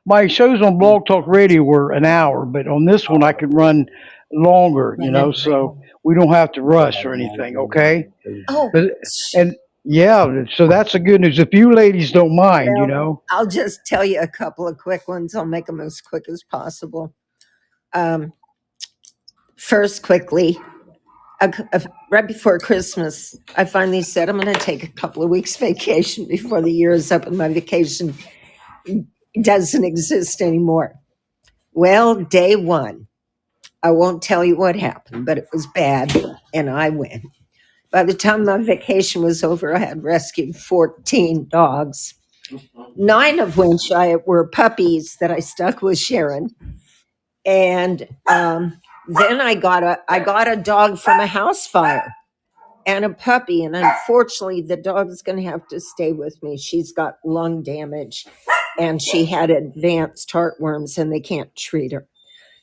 My shows on Blog Talk Radio were an hour, but on this one I could run longer. So we don't have to rush or anything. Okay. Oh, 'Cause- And yeah, so that's the good news. If you ladies don't mind, well, I'll just tell you a couple of quick ones. I'll make them as quick as possible. First, quickly, right before Christmas, I finally said I'm going to take a couple of weeks vacation before the year is up and my vacation doesn't exist anymore. Well, day one, I won't tell you what happened, but it was bad and I went. By the time my vacation was over, I had rescued 14 dogs, 9 of which were puppies that I stuck with Sharon. And then I got a dog from a house fire and a puppy. And unfortunately, the dog is going to have to stay with me. She's got lung damage and she had advanced heartworms and they can't treat her.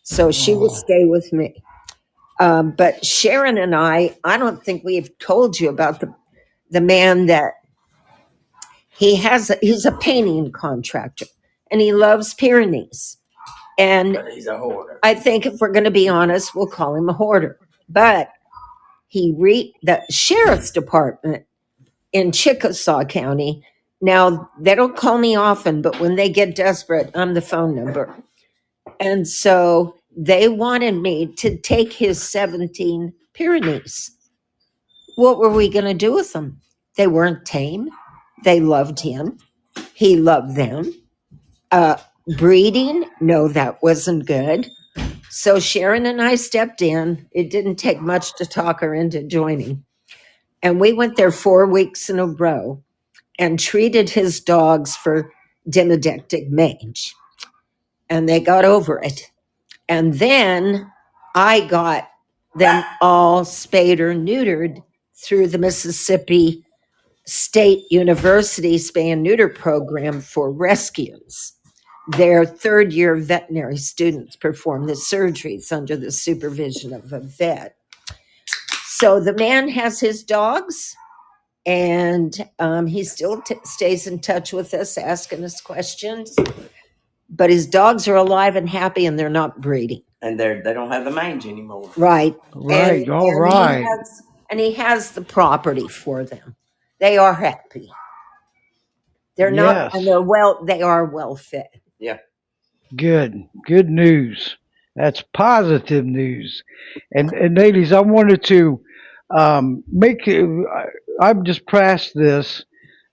So she will stay with me. But Sharon and I don't think we've told you about the man that he's a painting contractor and he loves Pyrenees. And he's a hoarder. I think if we're going to be honest, we'll call him a hoarder. But the sheriff's department in Chickasaw County, now they don't call me often, but when they get desperate, I'm the phone number. And so they wanted me to take his 17 Pyrenees. What were we going to do with them? They weren't tame. They loved him. He loved them. Breeding? No, that wasn't good. So Sharon and I stepped in. It didn't take much to talk her into joining. And we went there 4 weeks in a row and treated his dogs for demodectic mange. And they got over it. And then I got them all spayed or neutered through the Mississippi State University spay and neuter program for rescues. Their third year veterinary students perform the surgeries under the supervision of a vet. So the man has his dogs and he still stays in touch with us, asking us questions. But his dogs are alive and happy and they're not breeding. And they don't have the mange anymore. Right. right, all right. He has the property for them. They are happy. They're not, Yes. and they are well fed. Yeah. Good news. That's positive news. And ladies, I wanted to make. I've just passed this.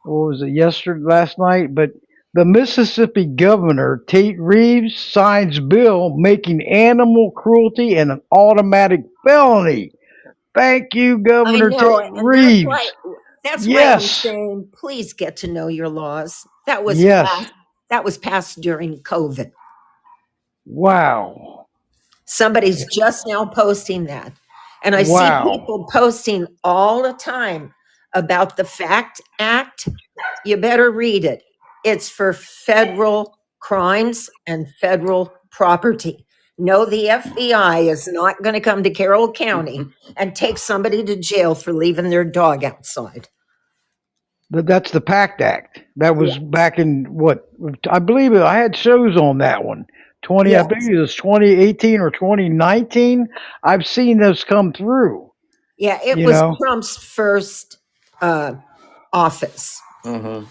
What was it? Last night, but the Mississippi governor Tate Reeves signs bill making animal cruelty an automatic felony. Thank you, Governor Tate Reeves. That's why I'm Yes. saying, please get to know your laws. That was Yes. passed during COVID. Wow. Somebody's just now posting that. And I see people posting all the time about the FACT Act. You better read it. It's for federal crimes and federal property. No, the FBI is not going to come to Carroll County and take somebody to jail for leaving their dog outside. That's the PACT Act. That was back in what I believe I had shows on that one. I believe it was 2018 or 2019. I've seen those come through. Yeah, it was Trump's first office. Mm-hmm.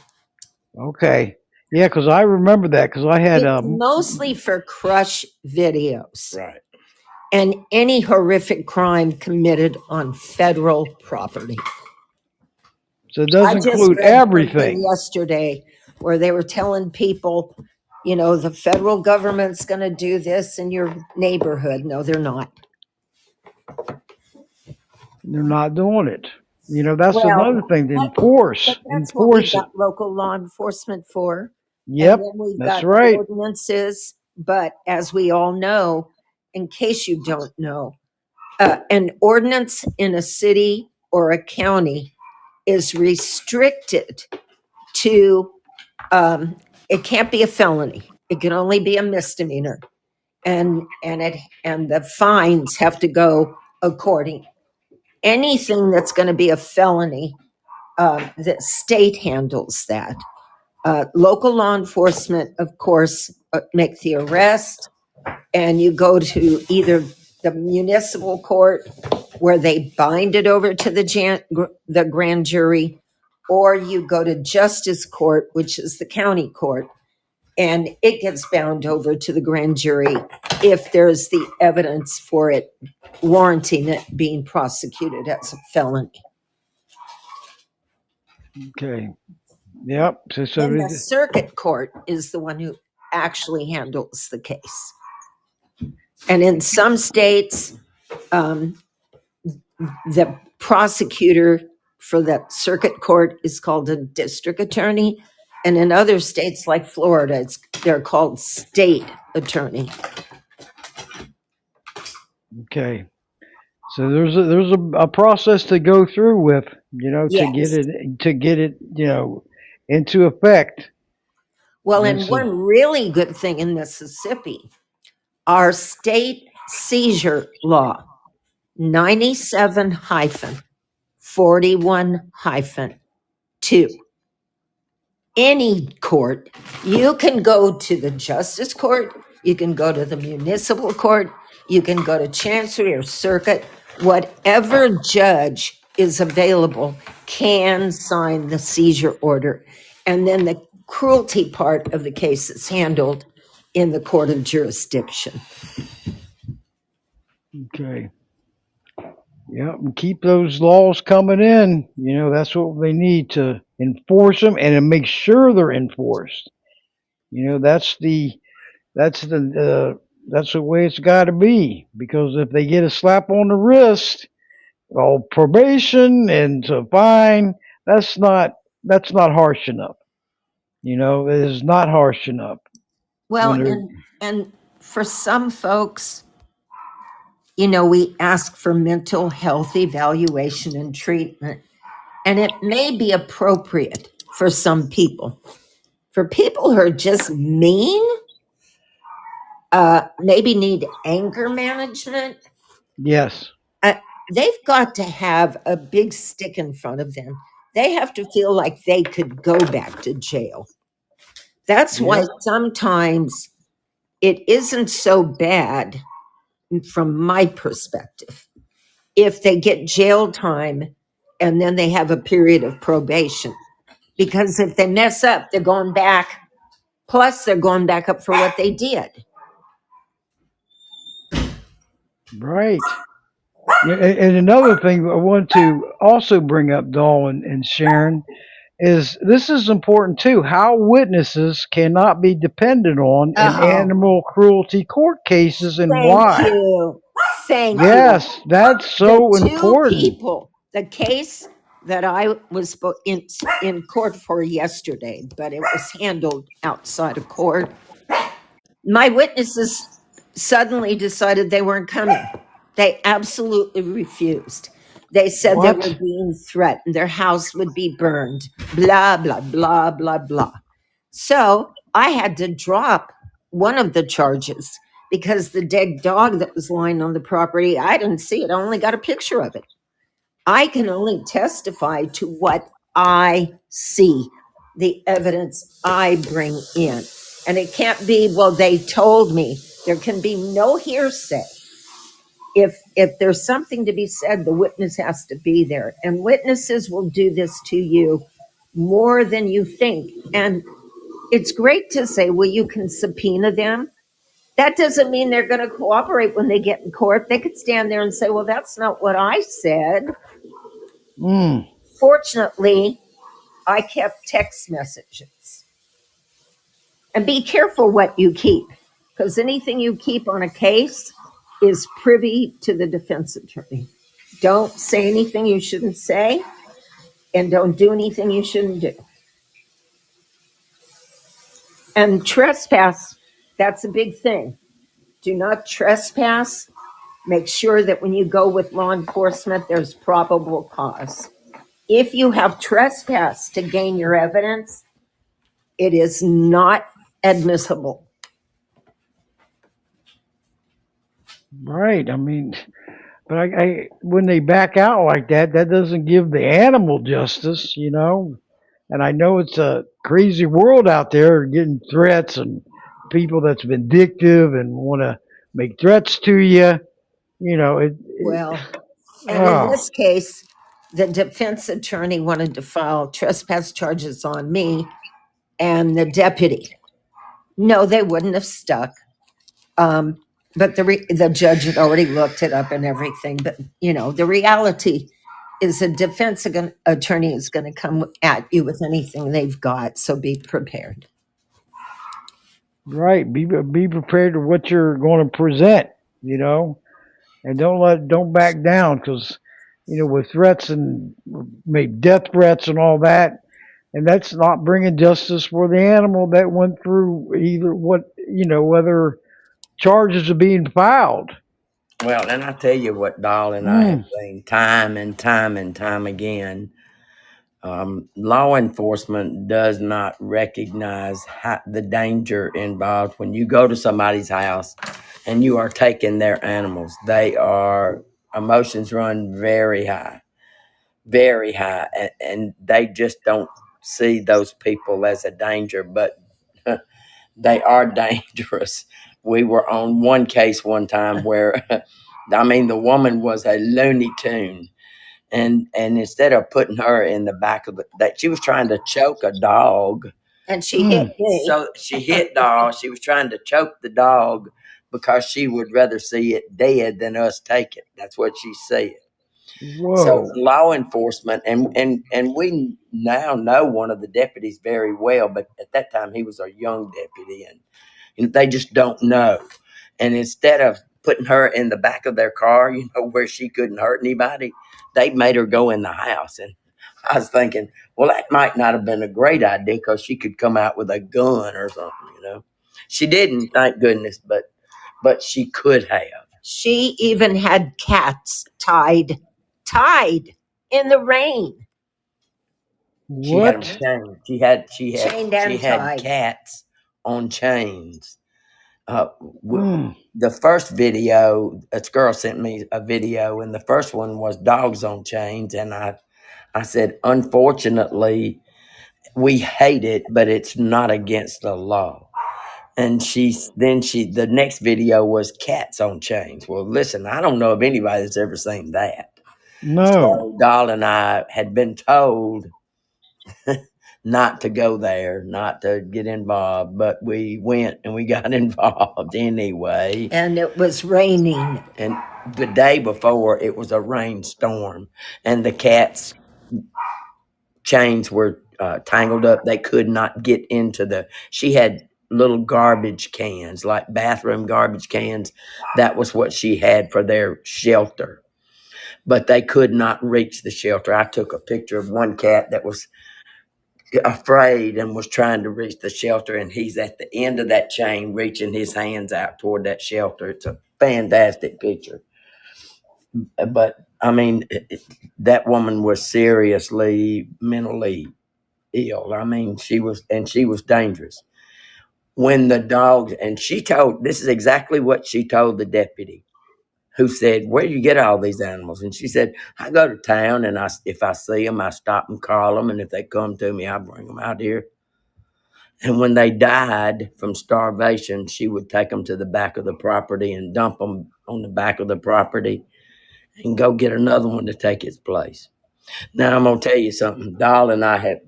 Okay. Yeah, because I remember that because I had mostly for crush videos. Right. And any horrific crime committed on federal property. So it does include everything. Yesterday, where they were telling people, the federal government's going to do this in your neighborhood. No, they're not. They're not doing it. That's Well, another thing to that, but enforce. that's what we've Enforce it. got local law enforcement for. And Yep, then we've that's got right. ordinances. But as we all know, in case you don't know, an ordinance in a city or a county is restricted to, it can't be a felony. It can only be a misdemeanor. And the fines have to go according. Anything that's going to be a felony, the state handles that. Local law enforcement, of course, make the arrest, and you go to either the municipal court where they bind it over to the grand jury, or you go to justice court, which is the county court, and it gets bound over to the grand jury if there's the evidence for it warranting it being prosecuted as a felony. Okay. Yep. And the circuit court is the one who actually handles the case. And in some states, the prosecutor for that circuit court is called a district attorney. And in other states like Florida, they're called state attorney. Okay. So there's a process to go through with, Yes. to get it, into effect. Well, And and so, one really good thing in Mississippi, our state seizure law, 97-41-2. Any court, you can go to the justice court, you can go to the municipal court, you can go to chancery or circuit. Whatever judge is available can sign the seizure order. And then the cruelty part of the case is handled in the court of jurisdiction. okay. Yep. And keep those laws coming in. That's what they need to enforce them and to make sure they're enforced. That's the way it's got to be. Because if they get a slap on the wrist, probation and a fine, that's not harsh enough. It is not harsh enough Well, when they're and for some folks, we ask for mental health evaluation and treatment, and it may be appropriate for some people. For people who are just mean, maybe need anger management, yes, uh, they've got to have a big stick in front of them. They have to feel like they could go back to jail. That's why yep, sometimes it isn't so bad from my perspective if they get jail time and then they have a period of probation. Because if they mess up, they're going back, plus they're going back up for what they did. right. Yeah, and another thing I want to also bring up, Dahl and Sharon, is this is important too. How witnesses cannot be depended on in Oh, animal cruelty court cases and thank why. you. Thank you. Yes, that's The so two important. people, the case that I was in court for yesterday, but it was handled outside of court. My witnesses suddenly decided they weren't coming. They absolutely refused. They said they were What? being threatened, their house would be burned, blah, blah, blah, blah, blah. So I had to drop one of the charges because the dead dog that was lying on the property, I didn't see it. I only got a picture of it. I can only testify to what I see, the evidence I bring in. And it can't be, well, they told me. There can be no hearsay. If there's something to be said, the witness has to be there. And witnesses will do this to you more than you think. And it's great to say, well, you can subpoena them. That doesn't mean they're going to cooperate when they get in court. They could stand there and say, well, that's not what I said. Mm, Fortunately, I kept text messages. And be careful what you keep, because anything you keep on a case is privy to the defense attorney. Don't say anything you shouldn't say. and don't do anything you shouldn't do. And trespass, that's a big thing. Do not trespass. Make sure that when you go with law enforcement, there's probable cause. If you have trespass to gain your evidence, it is not admissible. Right. I mean, but when they back out like that, that doesn't give the animal justice, you know. And I know it's a crazy world out there, getting threats and people that's vindictive and want to make threats to you. You know, Well, and in oh, this case, the defense attorney wanted to file trespass charges on me and the deputy. No, they wouldn't have stuck. Um, but the judge had already looked it up and everything. But the reality is a defense attorney is going to come at you with anything they've got. So be prepared. right. Be prepared to what you're going to present. You know, and don't back down because with threats and maybe death threats and all that, and that's not bringing justice for the animal that went through either whether charges are being filed. Well, and I tell you what, Doll and I have Mm, seen time and time and time again. Law enforcement does not recognize the danger involved when you go to somebody's house and you are taking their animals. Emotions run very high, and they just don't see those people as a danger, but they are dangerous. We were on one case one time where, I mean, the woman was a Looney Tune, and instead of putting her in the back of that, she was trying to choke a dog. And she hit mm, me. So she hit dog. She was trying to choke the dog because she would rather see it dead than us take it. That's what she said. So whoa. law enforcement, and we now know one of the deputies very well, but at that time he was a young deputy, and they just don't know. And instead of putting her in the back of their car, where she couldn't hurt anybody, they made her go in the house. And I was thinking, well, that might not have been a great idea because she could come out with a gun or something. She didn't, thank goodness, but she could have. She even had cats tied in the rain, She had them What? chained. She chained she and had tied. cats on chains. Uh, w- Mm, the first video, this girl sent me a video, and the first one was dogs on chains, and I said, unfortunately, we hate it, but it's not against the law. And the next video was cats on chains. Well, listen, I don't know of anybody that's ever seen that. no. So Doll and I had been told not to go there, not to get involved, but we went and we got involved anyway. And it was raining. And the day before, it was a rainstorm, and the cats' chains were tangled up. They could not get into She had little garbage cans, like bathroom garbage cans. That was what she had for their shelter, but they could not reach the shelter. I took a picture of one cat that was afraid and was trying to reach the shelter, and he's at the end of that chain reaching his hands out toward that shelter. It's a fantastic picture. But I mean, that woman was seriously mentally ill. I mean, she was dangerous. When the dogs, and this is exactly what she told the deputy, who said, where do you get all these animals? And she said, I go to town, and if I see them, I stop and call them, and if they come to me, I bring them out here. And when they died from starvation, she would take them to the back of the property and dump them on the back of the property and go get another one to take its place. Now, I'm going to tell you something. Doll and I have,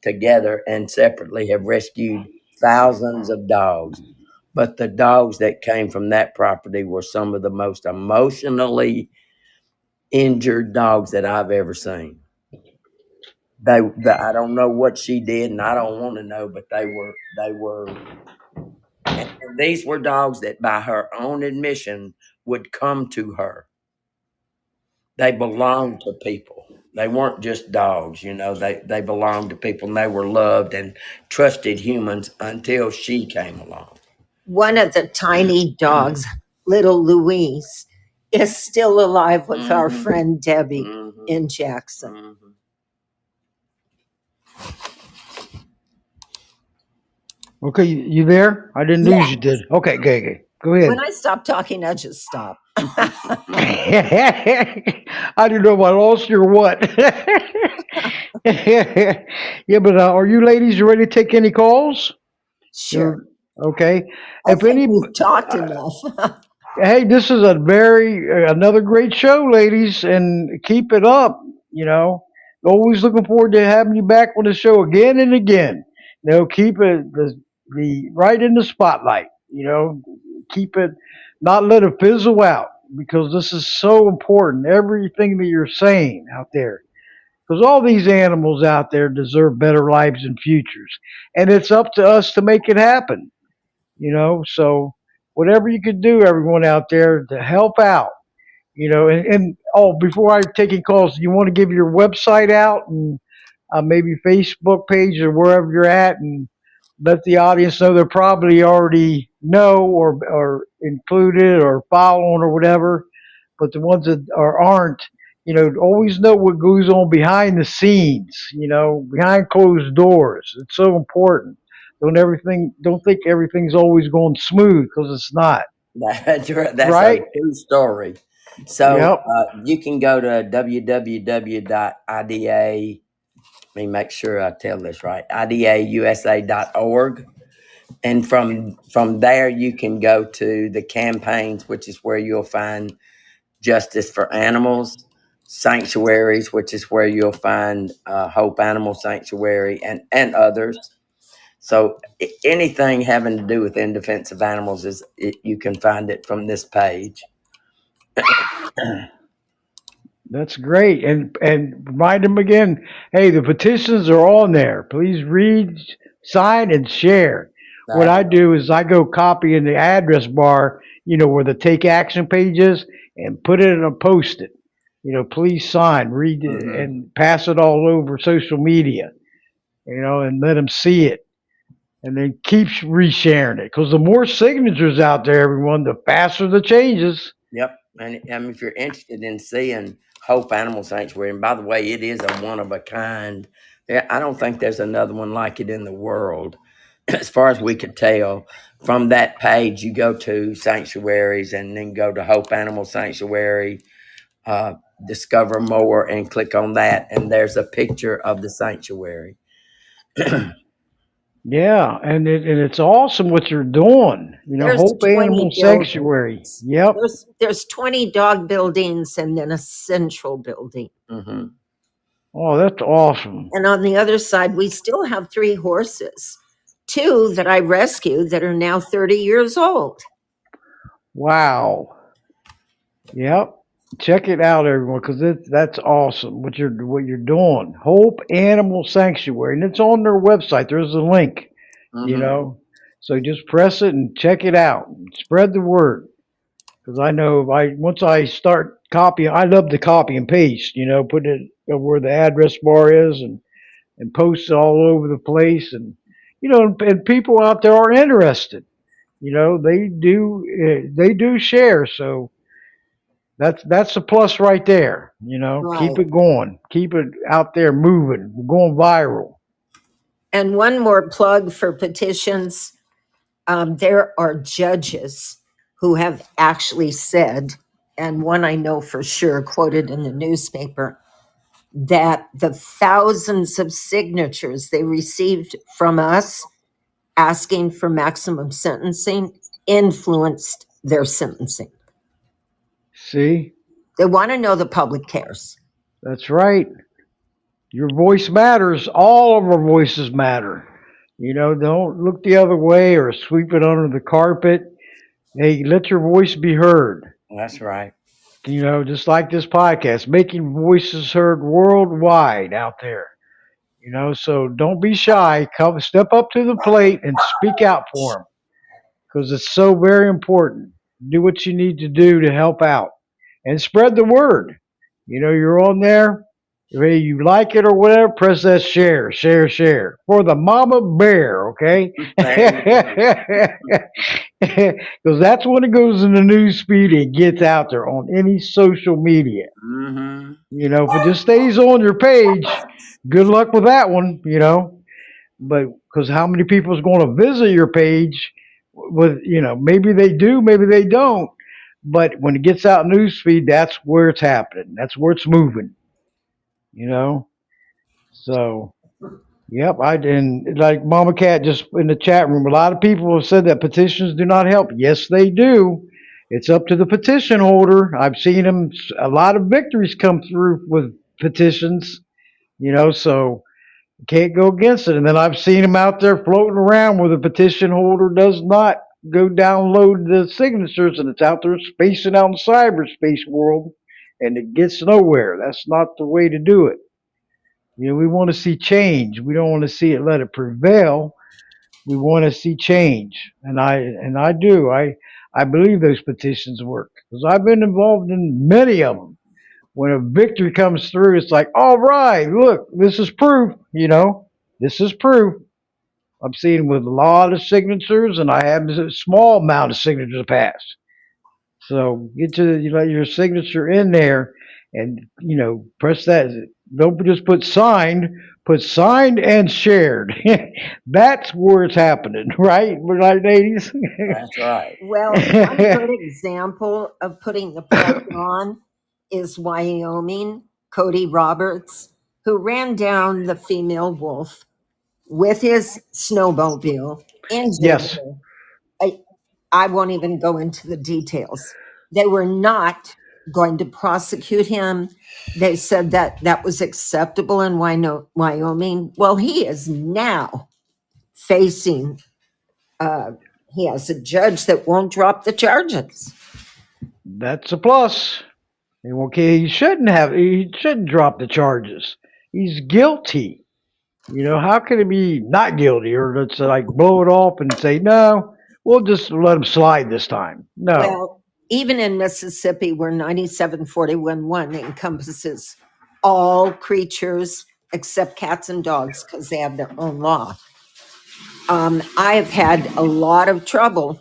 together and separately, have rescued thousands of dogs. But the dogs that came from that property were some of the most emotionally injured dogs that I've ever seen. I don't know what she did, and I don't want to know, but and these were dogs that, by her own admission, would come to her. They belonged to people. They weren't just dogs, they belonged to people and they were loved and trusted humans until she came along. One of the tiny dogs, little Louise, is still alive with our friend Debbie in Jackson. Okay, you there? I didn't lose you, did? Okay, good. Go ahead. When I stop talking, I just stop. I don't know if I lost you or what. Yeah, but are you ladies ready to take any calls? Sure. Okay. I If think any, we've talked enough. hey, this is another great show, ladies, and keep it up. You know, always looking forward to having you back on the show again and again. Keep it the right in the spotlight. Keep it, not let it fizzle out because this is so important. Everything that you're saying out there, because all these animals out there deserve better lives and futures, and it's up to us to make it happen. So whatever you could do, everyone out there, to help out. And oh, before I take any calls, you want to give your website out and maybe Facebook page or wherever you're at, and let the audience know they probably already know or included or following or whatever. But the ones that aren't, always know what goes on behind the scenes, behind closed doors. It's so important. Don't think everything's always going smooth because it's not. That's right. That's a Right? true story. So Yep. you can go to www.ida. Let me make sure I tell this right. idausa.org, and from there you can go to the campaigns, which is where you'll find Justice for Animals, sanctuaries, which is where you'll find Hope Animal Sanctuary and others. So anything having to do with in defense of animals you can find it from this page. That's great. And remind them again, hey, the petitions are on there. Please read, sign, and share. What That, I do is I go copy in the address bar, where the take action page is, and put it in a post it. Please sign, read it, mhm. and pass it all over social media, and let them see it. And then keep resharing it. Because the more signatures out there, everyone, the faster the changes. Yep. And if you're interested in seeing Hope Animal Sanctuary, and by the way, it is a one of a kind. Yeah, I don't think there's another one like it in the world, as far as we could tell. From that page, you go to sanctuaries and then go to Hope Animal Sanctuary, uh, discover more, and click on that. And there's a picture of the sanctuary. Yeah, and it's awesome what you're doing. There's Hope 20 Animal Sanctuary. buildings. Yep. There's 20 dog buildings and then a central building. Hmm. Oh, that's awesome. And on the other side, we still have 3 horses. 2 that I rescued that are now 30 years old. Wow. Yep. Check it out, everyone, because that's awesome what you're doing. Hope Animal Sanctuary, and it's on their website. There's a link. You Hmm. know, so just press it and check it out. Spread the word, because I know if I once I start copying, I love to copy and paste. Put it where the address bar is and post it all over the place, and people out there are interested. They do share, so that's a plus right there. Keep Right. it going, keep it out there moving, going viral. And one more plug for petitions. There are judges who have actually said, and one I know for sure, quoted in the newspaper, that the thousands of signatures they received from us asking for maximum sentencing influenced their sentencing. See, They want to know the public cares. that's right. Your voice matters. All of our voices matter. Don't look the other way or sweep it under the carpet. Hey, let your voice be heard. That's right. Just like this podcast, making voices heard worldwide out there. So don't be shy. Come, step up to the plate and speak out for them because it's so very important. Do what you need to do to help out and spread the word. You're on there. Whether you like it or whatever, press that share, share, share for the mama bear. Okay, There you go. because that's when it goes in the news feed. It gets out there on any social media. Mm-hmm. If it just stays on your page, good luck with that one. But because how many people is going to visit your page? With maybe they do, maybe they don't. But when it gets out news feed, that's where it's happening. That's where it's moving. You know. So, yep. And like Mama Cat just in the chat room, a lot of people have said that petitions do not help. Yes, they do. It's up to the petition holder. I've seen them. A lot of victories come through with petitions. So can't go against it. And then I've seen them out there floating around where the petition holder does not go download the signatures and it's out there spacing out in cyberspace world and it gets nowhere. That's not the way to do it. We want to see change. We don't want to see it let it prevail. We want to see change. And I do. I believe those petitions work because I've been involved in many of them. When a victory comes through, it's like, all right, look, this is proof. This is proof. I've seen with a lot of signatures, and I have a small amount of signatures passed. So get let your signature in there, and press that. Don't just put signed. Put signed and shared. That's where it's happening, right? Right, ladies. That's right. Well, one good example of putting the pressure on is Wyoming, Cody Roberts, who ran down the female wolf with his snowmobile, injured Yes, her. I won't even go into the details. They were not going to prosecute him. They said that that was acceptable in Wyoming. Well, he is now facing, uh, he has a judge that won't drop the charges. that's a plus. Okay, he shouldn't have. He shouldn't drop the charges. He's guilty. How can he be not guilty or let's like blow it off and say no? We'll just let him slide this time. No. Well, even in Mississippi, where 9741 encompasses all creatures except cats and dogs because they have their own law. I have had a lot of trouble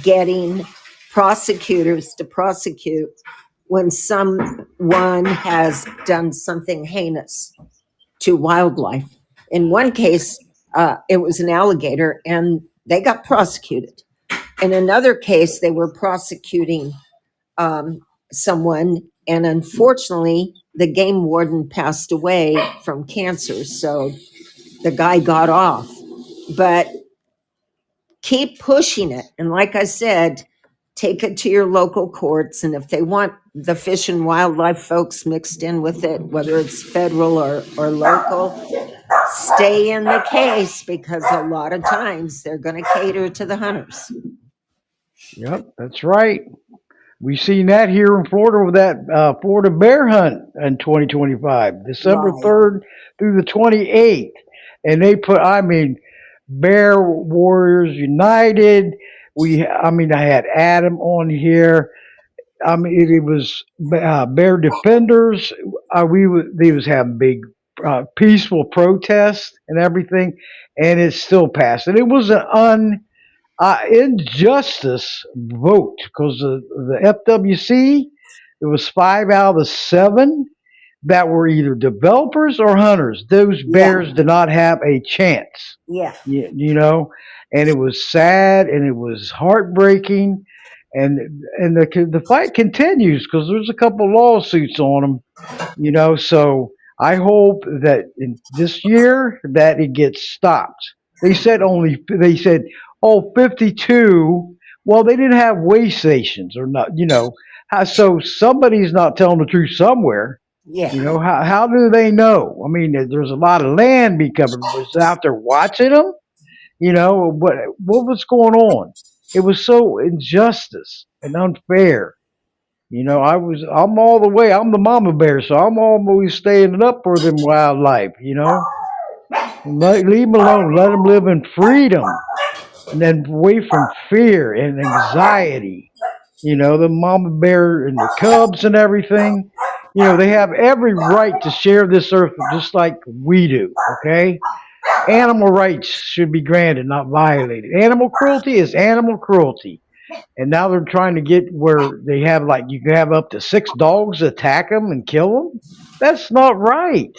getting prosecutors to prosecute when someone has done something heinous to wildlife. In one case, it was an alligator and they got prosecuted. In another case, they were prosecuting someone, and unfortunately, the game warden passed away from cancer, so the guy got off. But keep pushing it. And like I said, take it to your local courts. And if they want the fish and wildlife folks mixed in with it, whether it's federal or local, stay in the case because a lot of times they're going to cater to the hunters. Yep, that's right. We seen that here in Florida with that Florida bear hunt in 2025, December Right. 3rd through the 28th, and they put. I mean, Bear Warriors United. I had Adam on here. It was Bear Defenders. They was having big peaceful protests and everything, and it still passed. And it was an injustice vote because the FWC, it was 5 out of the 7 that were either developers or hunters. Those Yeah. bears did not have a chance, Yeah. and it was sad and it was heartbreaking, and the fight continues because there's a couple lawsuits on them, So I hope that in this year that it gets stopped. They said, oh, 52. Well, they didn't have way stations or not, so somebody's not telling the truth somewhere. Yeah. How do they know? I mean, there's a lot of land be covered. Was out there watching them? What was going on? It was so injustice and unfair. I'm all the way. I'm the mama bear, so I'm always standing up for them wildlife. Leave them alone. Let them live in freedom, and then away from fear and anxiety. The mama bear and the cubs and everything. They have every right to share this earth just like we do. Okay, animal rights should be granted, not violated. Animal cruelty is animal cruelty. And now they're trying to get where they have like you can have up to 6 dogs attack them and kill them. That's not right.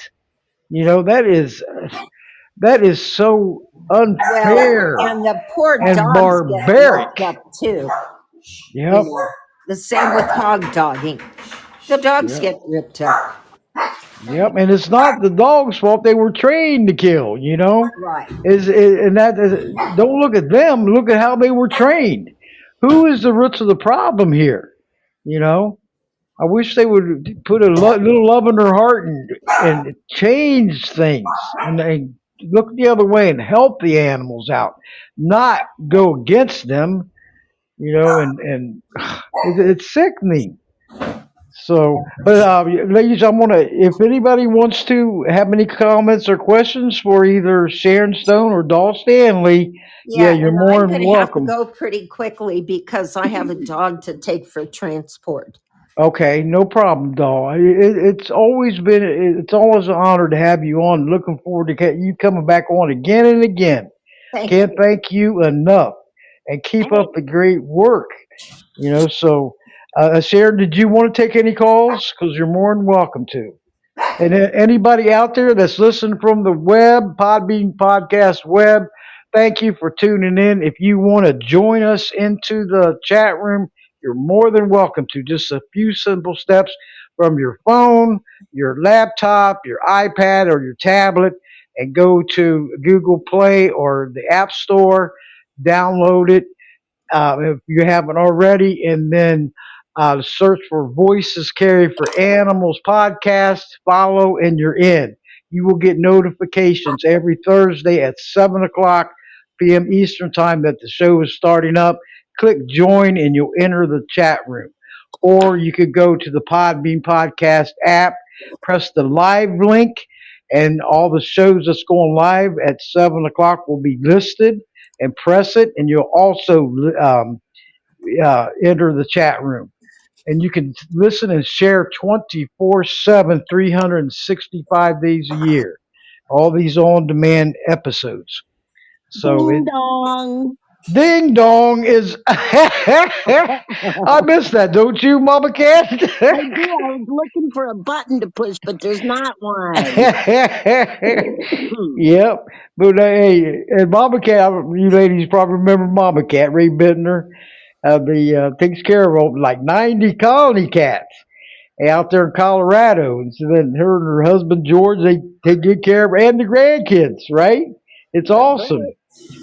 That is so Well, unfair and the poor and dogs get barbaric. locked up too. You Yep, know, the same with hog dogging. The dogs yep, get ripped up. yep. And it's not the dog's fault. They were trained to kill. Right. And that don't look at them. Look at how they were trained. Who is the roots of the problem here? You know. I wish they would put a little love in their heart and change things and look the other way and help the animals out, not go against them. And it's sickening. So, but ladies, if anybody wants to have any comments or questions for either Sharon Stone or Doll Stanley, yeah, Yeah, you're and more I'm than going to have to welcome. go pretty quickly because I have a dog to take for transport. Okay, no problem, doll. It's always an honor to have you on. Looking forward to you coming back on again and again. Thank Can't you. thank you enough, and keep up Hey, the great work. So Sharon, did you want to take any calls? Because you're more than welcome to. And anybody out there that's listening from the web, Podbean Podcast web, thank you for tuning in. If you want to join us into the chat room, you're more than welcome to. Just a few simple steps from your phone, your laptop, your iPad, or your tablet, and go to Google Play or the App Store, download it if you haven't already, and then search for Voices Carry for Animals podcast, follow, and you're in. You will get notifications every Thursday at 7 o'clock p.m. Eastern Time that the show is starting up. Click join and you'll enter the chat room. Or you could go to the Podbean Podcast app, press the live link, and all the shows that's going live at 7 o'clock will be listed, and press it, and you'll also enter the chat room. And you can listen and share 24/7, 365 days a year. All these on demand episodes. So ding dong. ding dong is. I miss that, don't you, Mama Cat? I do. I was looking for a button to push, but there's not one. Yep. But hey, and Mama Cat, you ladies probably remember Mama Cat, Ray Bittner. The takes care of like 90 colony cats out there in Colorado. And so then her and her husband George, they take good care of her and the grandkids, right? It's That's awesome. right.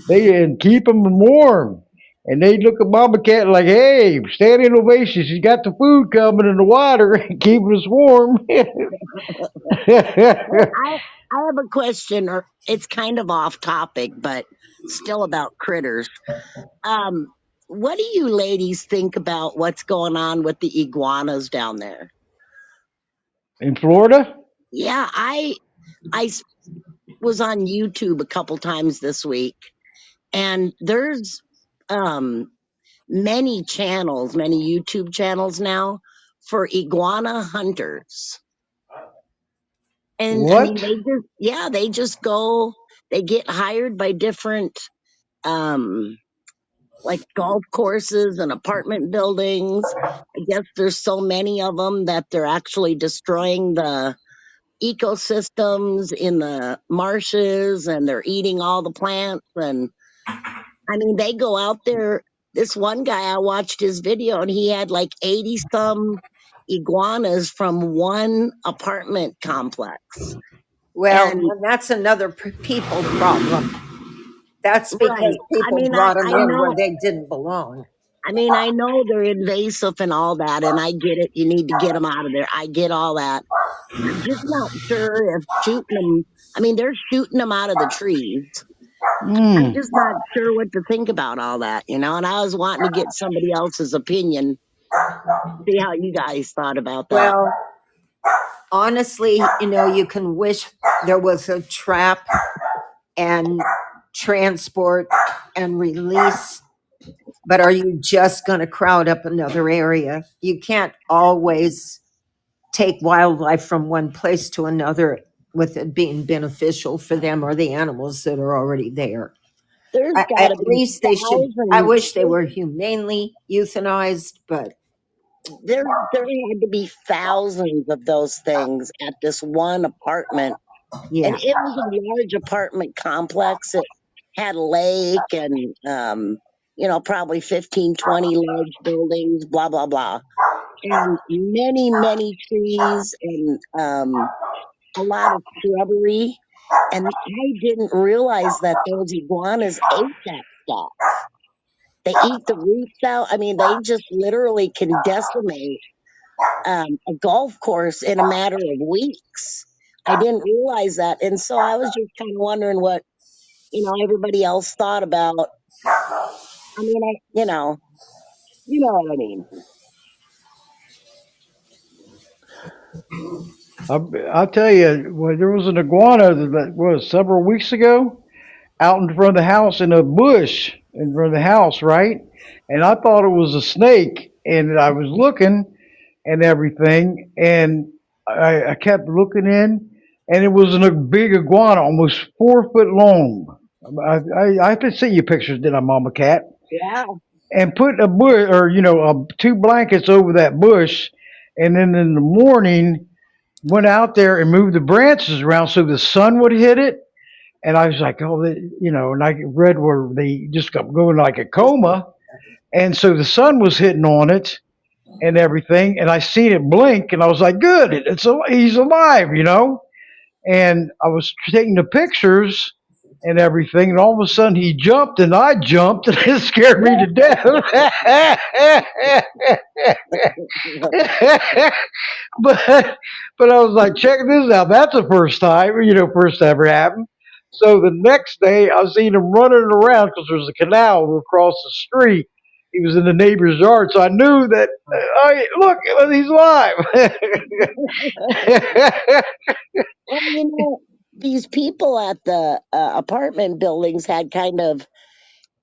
They and keep them warm. And they look at Mama Cat like, hey, standing ovation. She's got the food coming and the water, keeping us warm. Hey, I have a question, or it's kind of off topic, but still about critters. Um, what do you ladies think about what's going on with the iguanas down there? In Florida? Yeah, I was on YouTube a couple times this week, and there's um many channels, many YouTube channels now for iguana hunters. And I mean, What? they just go, they get hired by different, um, like golf courses and apartment buildings. I guess there's so many of them that they're actually destroying the ecosystems in the marshes and they're eating all the plants. And I mean, they go out there. This one guy, I watched his video and he had like 80 some iguanas from one apartment complex. Well, And and that's another people problem. That's because right. I people mean, brought them in where know, they didn't belong. I know they're invasive and all that, and I get it. You need to get them out of there. I get all that. I'm just not sure if shooting them, I mean, they're shooting them out of the trees. I'm Mm. just not sure what to think about all that, and I was wanting to get somebody else's opinion, see how you guys thought about that. Well, honestly, you can wish there was a trap and transport and release, but are you just going to crowd up another area? You can't always take wildlife from one place to another with it being beneficial for them or the animals that are already there. There's got At to be least they should. I thousands. wish they were humanely euthanized, but There had to be thousands of those things at this one apartment, and yeah. it was a large apartment complex. It had a lake and probably 15, 20 large buildings, blah blah blah, and many trees and a lot of shrubbery. And I didn't realize that those iguanas ate that stuff. They eat the roots out. I mean, they just literally can decimate a golf course in a matter of weeks. I didn't realize that. And so I was just kind of wondering what, everybody else thought about. I mean, you know what I mean. I'll tell you, well, there was an iguana that was several weeks ago out in front of the house in a bush in front of the house, right? And I thought it was a snake, and I was looking and everything, and I kept looking in, and it was a big iguana, almost 4 foot long. I can see you pictures, did I, Mama Cat? Yeah. And put a bush or two blankets over that bush, and then in the morning went out there and moved the branches around so the sun would hit it. And I was like, oh, and I read where they just got going like a coma, and so the sun was hitting on it and everything, and I seen it blink, and I was like, good, he's alive. And I was taking the pictures and everything, and all of a sudden he jumped, and I jumped, and it scared me to death. but I was like, check this out. That's the first time, first ever happened. So the next day, I seen him running around because there's a canal across the street. He was in the neighbor's yard, so I knew that. Look, he's alive. Well, these people at the apartment buildings had kind of,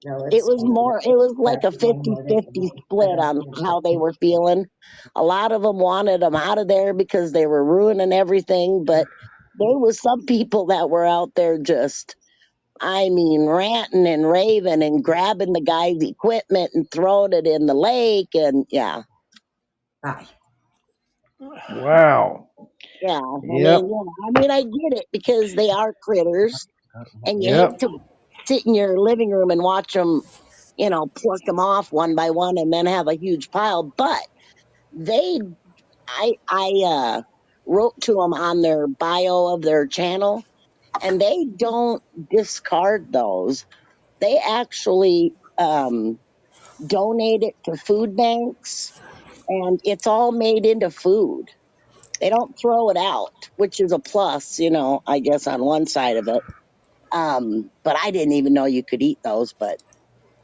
No, it was like a 50-50 split on how they were feeling. A lot of them wanted them out of there because they were ruining everything, but there was some people that were out there just, I mean, ranting and raving and grabbing the guy's equipment and throwing it in the lake. And yeah, Hi. Wow. yeah. Yep. I mean, I get it because they are critters and you hate Yep. to sit in your living room and watch them, pluck them off one by one and then have a huge pile. But they, I wrote to them on their bio of their channel, and they don't discard those. They actually donate it to food banks, and it's all made into food. They don't throw it out, which is a plus, I guess on one side of it. But I didn't even know you could eat those. But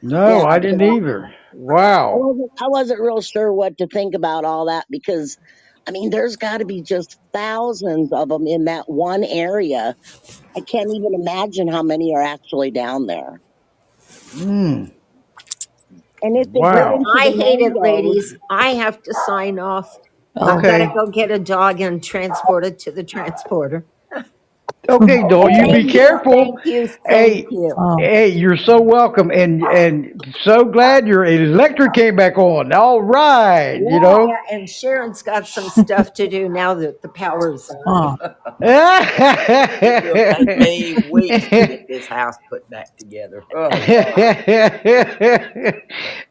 No, yeah, I didn't either. Wow. I wasn't real sure what to think about all that because, I mean, there's got to be just thousands of them in that one area. I can't even imagine how many are actually down there. Mm, And if they get wow. into I the hate it, mangroves, ladies. I have to sign off. I've got to Okay. go get a dog and transport it to the transporter. Okay, Dole, you be Thank you, careful. thank you, thank Hey, you. hey, you're so welcome, and so glad your electric came back on. All right, Yeah, yeah, and Sharon's got some stuff to do now that the power's on. It will take me weeks to get this house put back together. Oh, Lord.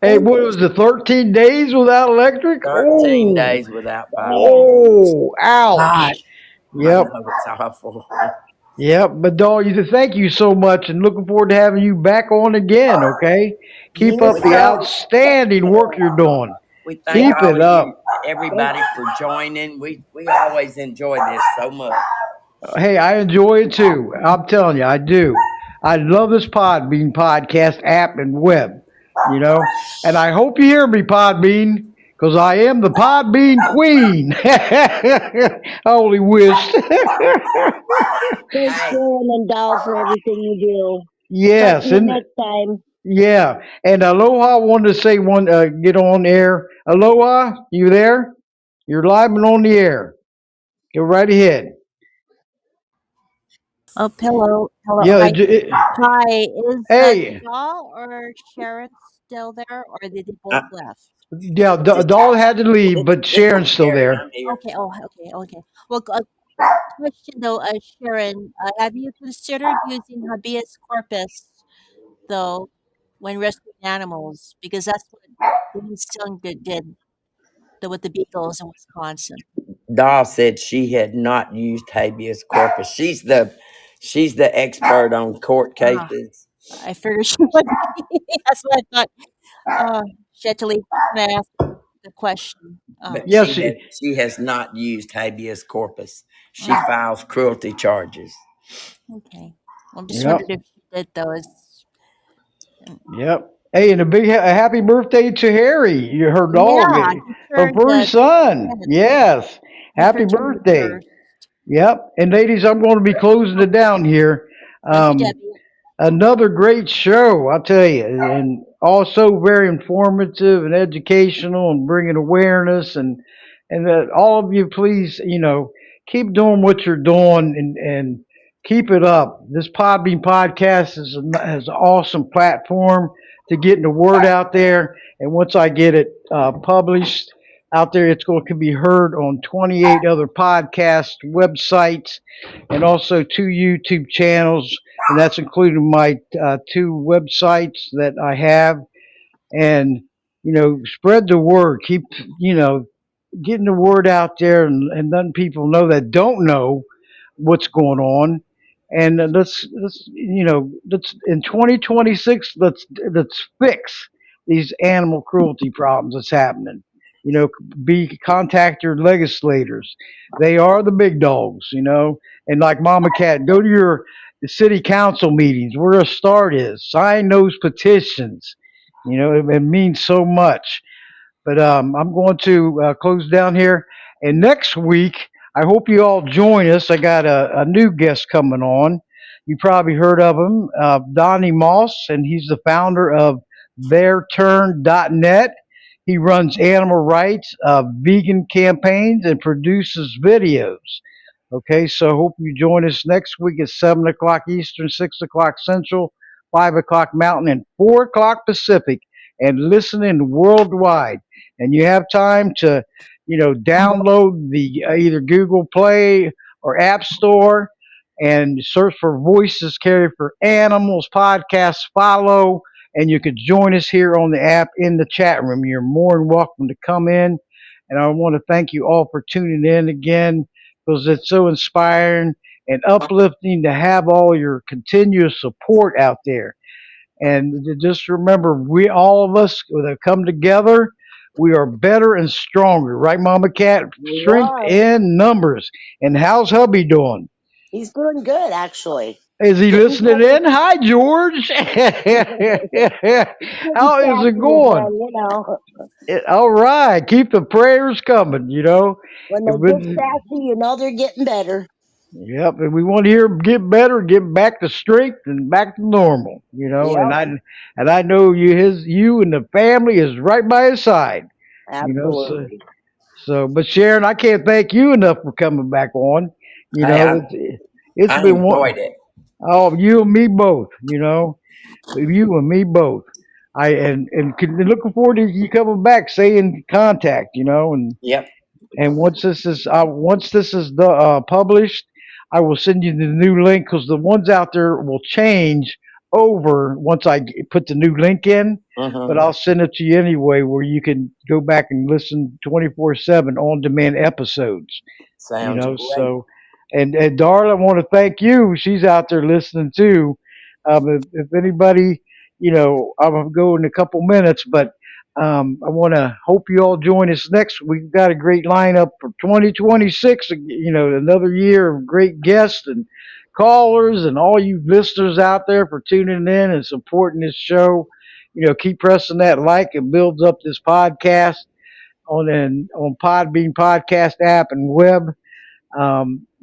Hey, what was the 13 days without electric? 13 Oh, days without power. oh, ouch. I Yep. know it's awful. Yep, but Dawn, thank you so much, and looking forward to having you back on again. Okay, keep You up the so outstanding work you're doing. We thank Keep all it of you, up. everybody, for joining. We always enjoy this so much. Hey, I enjoy it too. I'm telling you, I do. I love this Podbean podcast app and web. And I hope you hear me, Podbean, because I am the Podbean Queen. I only wished. thanks, Hey, Sharon and Doll, for everything you do. Talk to Yes, you and next time. yeah, and Aloha wanted to say get on air. Aloha, you there? You're live and on the air. Go right ahead. Oh, hello, hello. Yeah. Hi, hi. Is Hey. Doll or Sharon still there, or did they both Uh, left? Yeah. this, Doll had to leave, but this is Sharon's still Sharon. there. I'm here. Okay. Oh, okay, okay. Well, question though, Sharon, have you considered using habeas corpus though when rescuing animals? Because that's what Denise Young did with the beagles in Wisconsin. Doll said she had not used habeas corpus. She's the expert on court Ah, cases, I figured she would be. That's what I thought. She had to leave. Can I ask the question? but Yes. she has not used habeas corpus. She Mm, files cruelty charges. okay. I'm just Yep. wondering if she did those. Yep. Hey, and a happy birthday to Harry, her dog, Yeah, he her turned first son. 10. Yes. He Happy turned 10 on the birthday. first. Yep. And ladies, I'm going to be closing it down here. Thank you, Um, Debbie. Another great show, I'll tell you, and also very informative and educational, and bringing awareness, and that all of you, please, keep doing what you're doing, and keep it up. This Podbean podcast is an awesome platform to getting the word out there, and once I get it published out there, it's going to be heard on 28 other podcast websites and also two YouTube channels, and that's including my two websites that I have. And spread the word. Keep getting the word out there, and letting people know that don't know what's going on. And let's in 2026 let's fix these animal cruelty problems that's happening. Be contact your legislators. They are the big dogs. And like Mama Cat, go to your the city council meetings where a start is. Sign those petitions. It means so much. But I'm going to close down here. And next week, I hope you all join us. I got a new guest coming on. You probably heard of him, Donnie Moss, and he's the founder of theirturn.net. He runs animal rights, vegan campaigns, and produces videos. Okay, so hope you join us next week at 7 o'clock Eastern, 6 o'clock Central, 5 o'clock Mountain, and 4 o'clock Pacific, and listening worldwide. And you have time to, download the either Google Play or App Store and search for Voices Carry for Animals podcast. Follow, and you could join us here on the app in the chat room. You're more than welcome to come in. And I want to thank you all for tuning in again because it's so inspiring and uplifting to have all your continuous support out there. And just remember, we all of us that come together, we are better and stronger, right, Mama Cat? We Strength are. in numbers. And how's hubby doing? He's doing good, actually. Is he Getting listening better. in? Hi, George. He's getting How is it sassy going? again. All right. Keep the prayers coming. When they get But sassy, they're getting better. yep, and we want to hear them get better, get back to strength and back to normal. And Yep, I know you and the family is right by his side. So, absolutely. but Sharon, I can't thank you enough for coming back on. Hey, It's I been one. enjoyed it. Oh, you and me both. You and me both. Looking forward to you coming back. Stay in contact. Yep. And once this is published, I will send you the new link because the ones out there will change over once put the new link in. But Mm-hmm. I'll send it to you anyway, where you can go back and listen 24/7 on demand episodes. Sounds great. So, and Darla, I want to thank you. She's out there listening too. If anybody, I'm gonna go in a couple minutes, but I want to hope you all join us next. We've got a great lineup for 2026. Another year of great guests and callers, and all you listeners out there for tuning in and supporting this show. Keep pressing that like. It builds up this podcast on Podbean podcast app and web.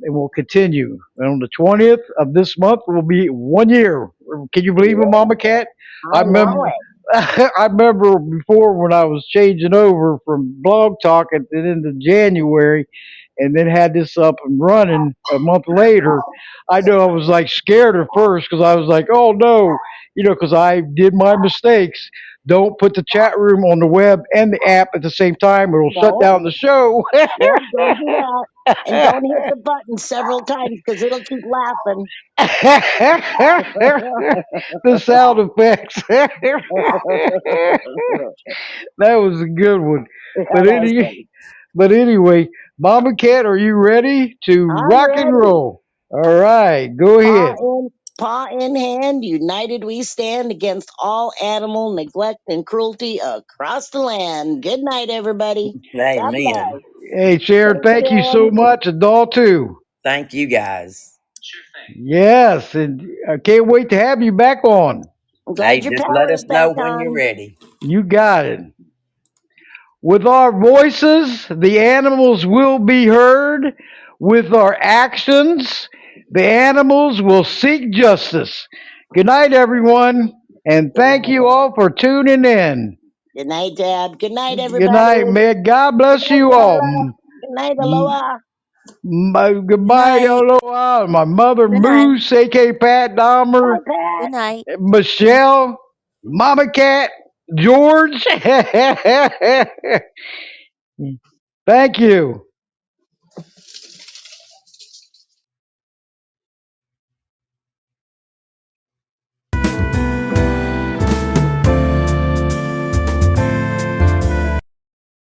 And we'll continue. And on the 20th of this month will be 1 year. Can you believe it, Yeah, Mama Cat? I I know remember. it. I remember before when I was changing over from Blog Talk at the end of January, and then had this up and running a month later. I know I was like scared at first because I was like, oh no, because I did my mistakes. Don't put the chat room on the web and the app at the same time. It'll shut No, down the show. no, don't do that. And don't hit the button several times because it'll keep laughing. The sound effects. That was a good one. Yeah, But that was any funny. but anyway, Mama Cat, are you ready to I'm rock and ready. roll? All right, go Paw ahead. in, paw in hand, united we stand against all animal neglect and cruelty across the land. Good night, everybody. God Amen. bless. Hey Sharon, Thanks, thank you so Sharon. much, and Doll too. Thank you guys. Yes, and I can't wait to have you back on. I'm Hey, glad your just let power is us know back when you're on. ready. You got it. With our voices, the animals will be heard. With our actions, the animals will seek justice. Good night, everyone, and Good thank you night. all for tuning in. Good night, Dad. Good night, Good everybody. night, may God Good bless night, you all. Carla. Good night, Aloha. Good Goodbye, night. aloha. My mother, Good night. Moose, A.K. Pat Dahmer, Bye, Pat. Good night. Michelle, Mama Cat, George. Thank you.